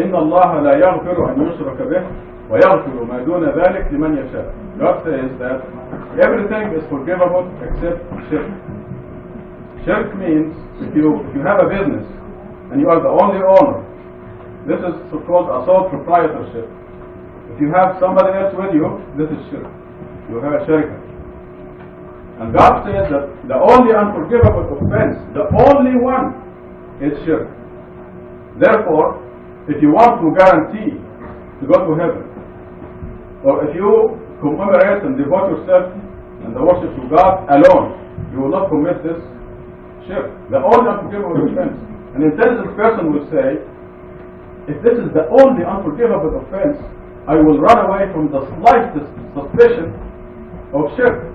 إِنَّ اللَّهَ لَا يَغْفِرُ أَنْ يُشْرَكَ بِهِ وَيَغْفِرُ مَا دُونَ ذَلِكَ لِمَنْ يَشَاءُ. God says that everything is forgivable except shirk. Shirk means if you have a business and you are the only owner, this is so-called a sole proprietorship. If you have somebody else with you, this is shirk. You have a shirk. And God says that the only unforgivable offense, the only one, is shirk. Therefore, if you want to guarantee to go to heaven, or if you commemorate and devote yourself and the worship to God alone, you will not commit this shirk. The only unforgivable offense. An intelligent person will say, if this is the only unforgivable offense, I will run away from the slightest suspicion of shirk,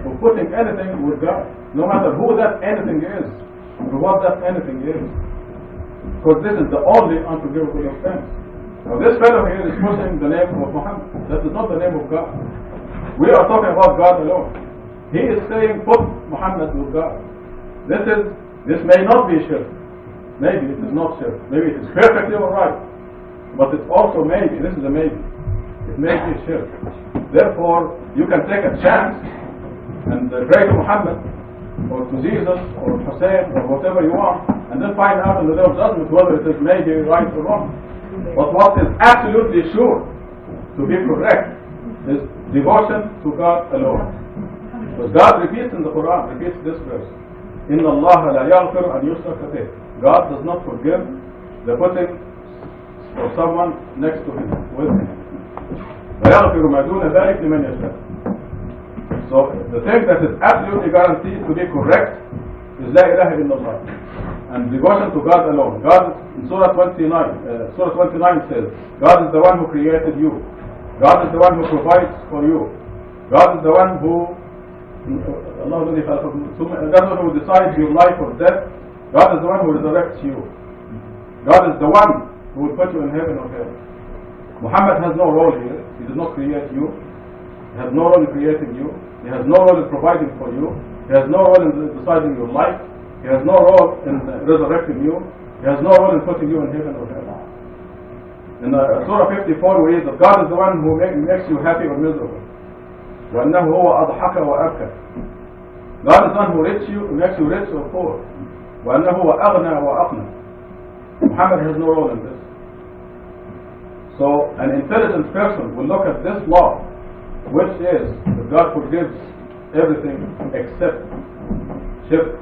of putting anything with God, no matter who that anything is, or what that anything is. Because this is the only unforgivable offense. Now this fellow here is pushing the name of Muhammad. That is not the name of God. We are talking about God alone. He is saying put Muhammad with God. This may not be shirk. maybe it is not shirk. Maybe it is perfectly alright. But it's also maybe, this is a maybe. It may be shirk. Therefore, you can take a chance and pray to Muhammad or to Jesus or Hussein or whatever you want, and then find out in the day of judgment whether it is maybe right or wrong. But what is absolutely sure to be correct is devotion to God alone. Because God repeats in the Quran, repeats this verse, إِنَّ اللَّهَ لَا يَغْفِرُ أَنْ يُشْرَكَ بِهِ. God does not forgive the putting of someone next to him, with him. وَيَغْفِرُ مَا دُونَ ذَلِكَ لِمَنْ يَشَاءُ. So the thing that is absolutely guaranteed to be correct is La ilaha illallah and devotion to God alone. God in Surah 29 says, God is the one who created you. God is the one who provides for you. God is the one who who decides your life or death. God is the one who resurrects you. God is the one who will put you in heaven or hell. Muhammad has no role here. He did not create you. He has no role in creating you. He has no role in providing for you. He has no role in deciding your life. He has no role in resurrecting you. He has no role in putting you in heaven or hell. In Surah 54 we read that God is the one who makes you happy or miserable. وَأَنَّهُ هُوَ أَضْحَكَ وَأَبْكَى. God is the one who makes you rich or poor. وَأَنَّهُ هُوَ أَغْنَى وَأَقْنَى. Muhammad has no role in this. So an intelligent person will look at this law, which is that God forgives everything except shirk,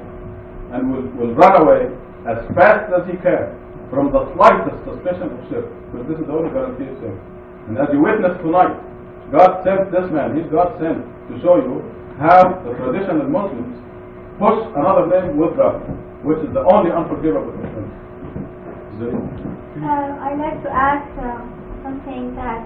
and will run away as fast as he can from the slightest suspicion of shirk, because this is the only guaranteed thing. And as you witness tonight, God sent this man, he's God sent to show you how the traditional Muslims push another name with God, which is the only unforgivable offense. I'd like to ask something that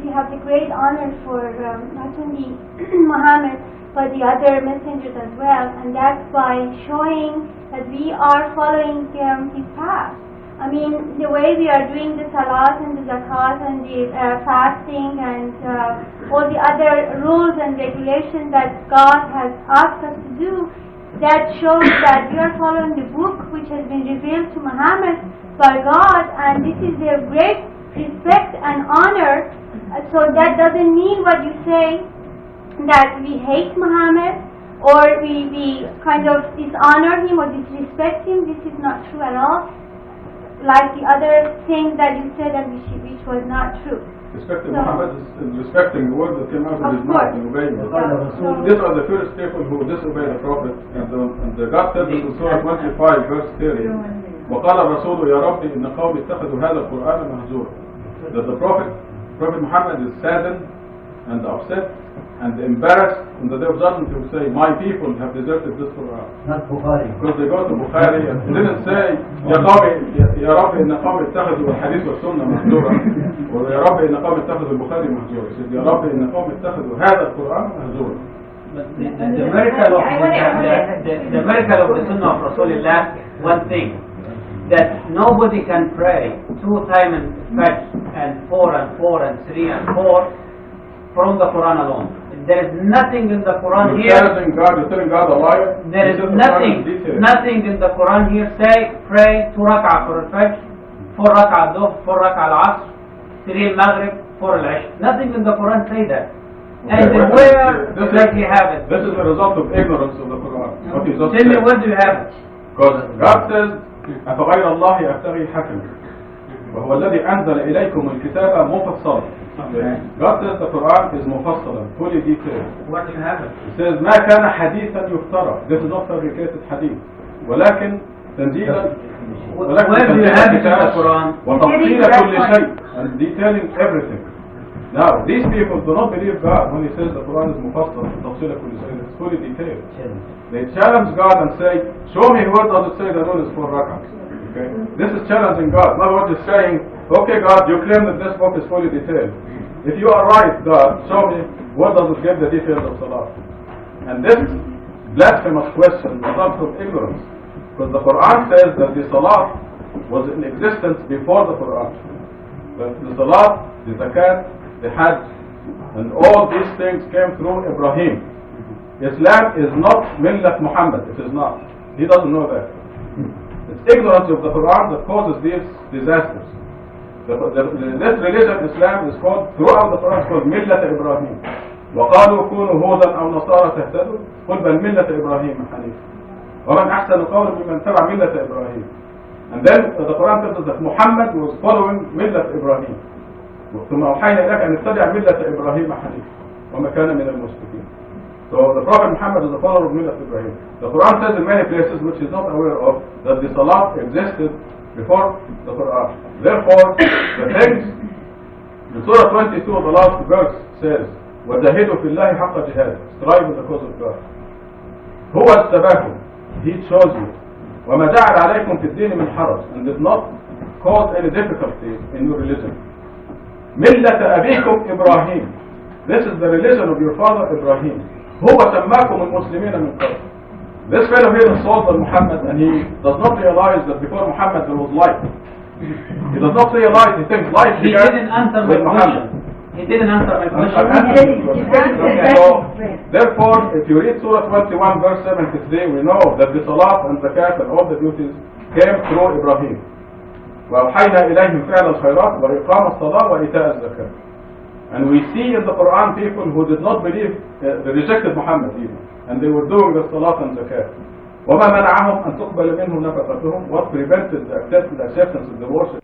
we have the great honor for not only Muhammad but the other messengers as well, and that's by showing that we are following his path. I mean, the way we are doing the salat and the zakat and the fasting and all the other rules and regulations that God has asked us to do, that shows that we are following the book which has been revealed to Muhammad by God, and this is their great respect and honor. So that doesn't mean what you say, that we hate Muhammad or we kind of dishonor him or disrespect him. This is not true at all. Like the other things that you said that which was not true. Respecting Muhammad is respecting the word that came out of his mouth and obeying it. These are the first people who disobey the Prophet, and God said this in Surah 25 verse 30. وقال الرسول يا رب إن قوم اتخذوا هذا القرآن مهجورا. That the Prophet Muhammad is saddened and upset and embarrassed in the day of judgment. He will say, my people have deserted this Quran. Not Bukhari. Because they go to Bukhari and he didn't say يا رب إن قوم اتخذوا الحديث والسنة مهجورا ويا رب إن قوم اتخذوا البخاري مهجورا. He said يا رب إن قوم اتخذوا هذا القرآن مهجورا. But the miracle of the Sunnah of Rasulullah, one thing, that nobody can pray 2 times in Fajr and 4 and 4 and 3 and 4 from the Quran alone. There is nothing in the Quran here. You're telling God a liar. There is nothing in the Quran here say pray 2 rak'ah for al-Fajr, 4 rak'ah dhuhr, 4 rak'ah al-Asr, 3 al-Maghrib, 4 al-Isha. Nothing in the Quran say that. And where does he have it? This is the result of ignorance of the Quran. Tell me, where do you have it? Because God says, أَفَغَيْرَ اللَّهِ أَبْتَغِي حَكَمًا وَهُوَ الَّذِي أَنزَلَ إِلَيْكُمُ الْكِتَابَ مُفَصَّلًا. God says the Quran is مفصلا, fully detailed. Where do you have it? It says ما كان حديثا يفترى. This is not fabricated hadith. ولكن تنزيلا. Where do you have it in the Quran? وتفصيل كل شيء, and detailing everything. Now, these people do not believe God when He says the Quran is mufassal, تفصيل كل شيء. It's fully detailed. They challenge God and say, show me where does it say the rule is 4 rak'ahs. Okay? This is challenging God. Not what is saying, okay God, you claim that this book is fully detailed. If you are right, God, show me what does it give the details of Salah. And this blasphemous question was not from ignorance. Because the Quran says that the Salah was in existence before the Quran. But the Salah, the Zakat, the Hajj, and all these things came through Ibrahim. Islam is not Millat Muhammad. It is not. He doesn't know that. It's ignorance of the Quran that causes these disasters. This religion, Islam, is called, throughout the Quran, is called ملة إبراهيم. وقالوا كونوا هودا أو نصارى تهتدوا قل بل ملة إبراهيم حنيفا ومن أحسن قولا ممن تبع ملة إبراهيم. And then the Quran tells us that Muhammad was following ملة إبراهيم. ثم أوحينا إليك أن اتبع ملة إبراهيم حنيفا وما كان من المشركين. So the Prophet Muhammad is a follower of Millat Ibrahim. The Quran says in many places, which is not aware of, that the Salat existed before the Quran. Therefore, the things in Surah 22, the last verse says, وَجَاهِدُوا فِي اللَّهِ حَقَّ جِهَادٍ, strive in the cause of God. هو اجتباكم, He chose you. وَمَا جَعَلَ عَلَيْكُمْ فِي الدِّينِ مِنْ حَرَجٍ, and did not cause any difficulty in your religion. مِلَّةَ أَبِيكُمْ إِبْرَاهِيم, this is the religion of your father Ibrahim. هو سماكم المسلمين من قبل. This fellow here insulted Muhammad, and he does not realize that before Muhammad there was light. He does not realize, he thinks light He began didn't answer with my Muhammad. question. He didn't answer my question. So, therefore, if you read Surah 21 verse 73, we know that the Salat and Zakat and all the duties came through Ibrahim. وَأَوْحَيْنَا إِلَيْهِمْ فِعْلَ الْخَيْرَاتِ وَإِقَامَ الصَّلَاةِ وَإِيتَاءَ الزَّكَاةِ. And we see in the Quran people who did not believe, they rejected Muhammad even, and they were doing the Salat and Zakat. وَمَا مَنَعَهُمْ أَن تُقْبَلَ مِنْهُمْ نَفَقَتُهُمْ, what prevented the acceptance of the worship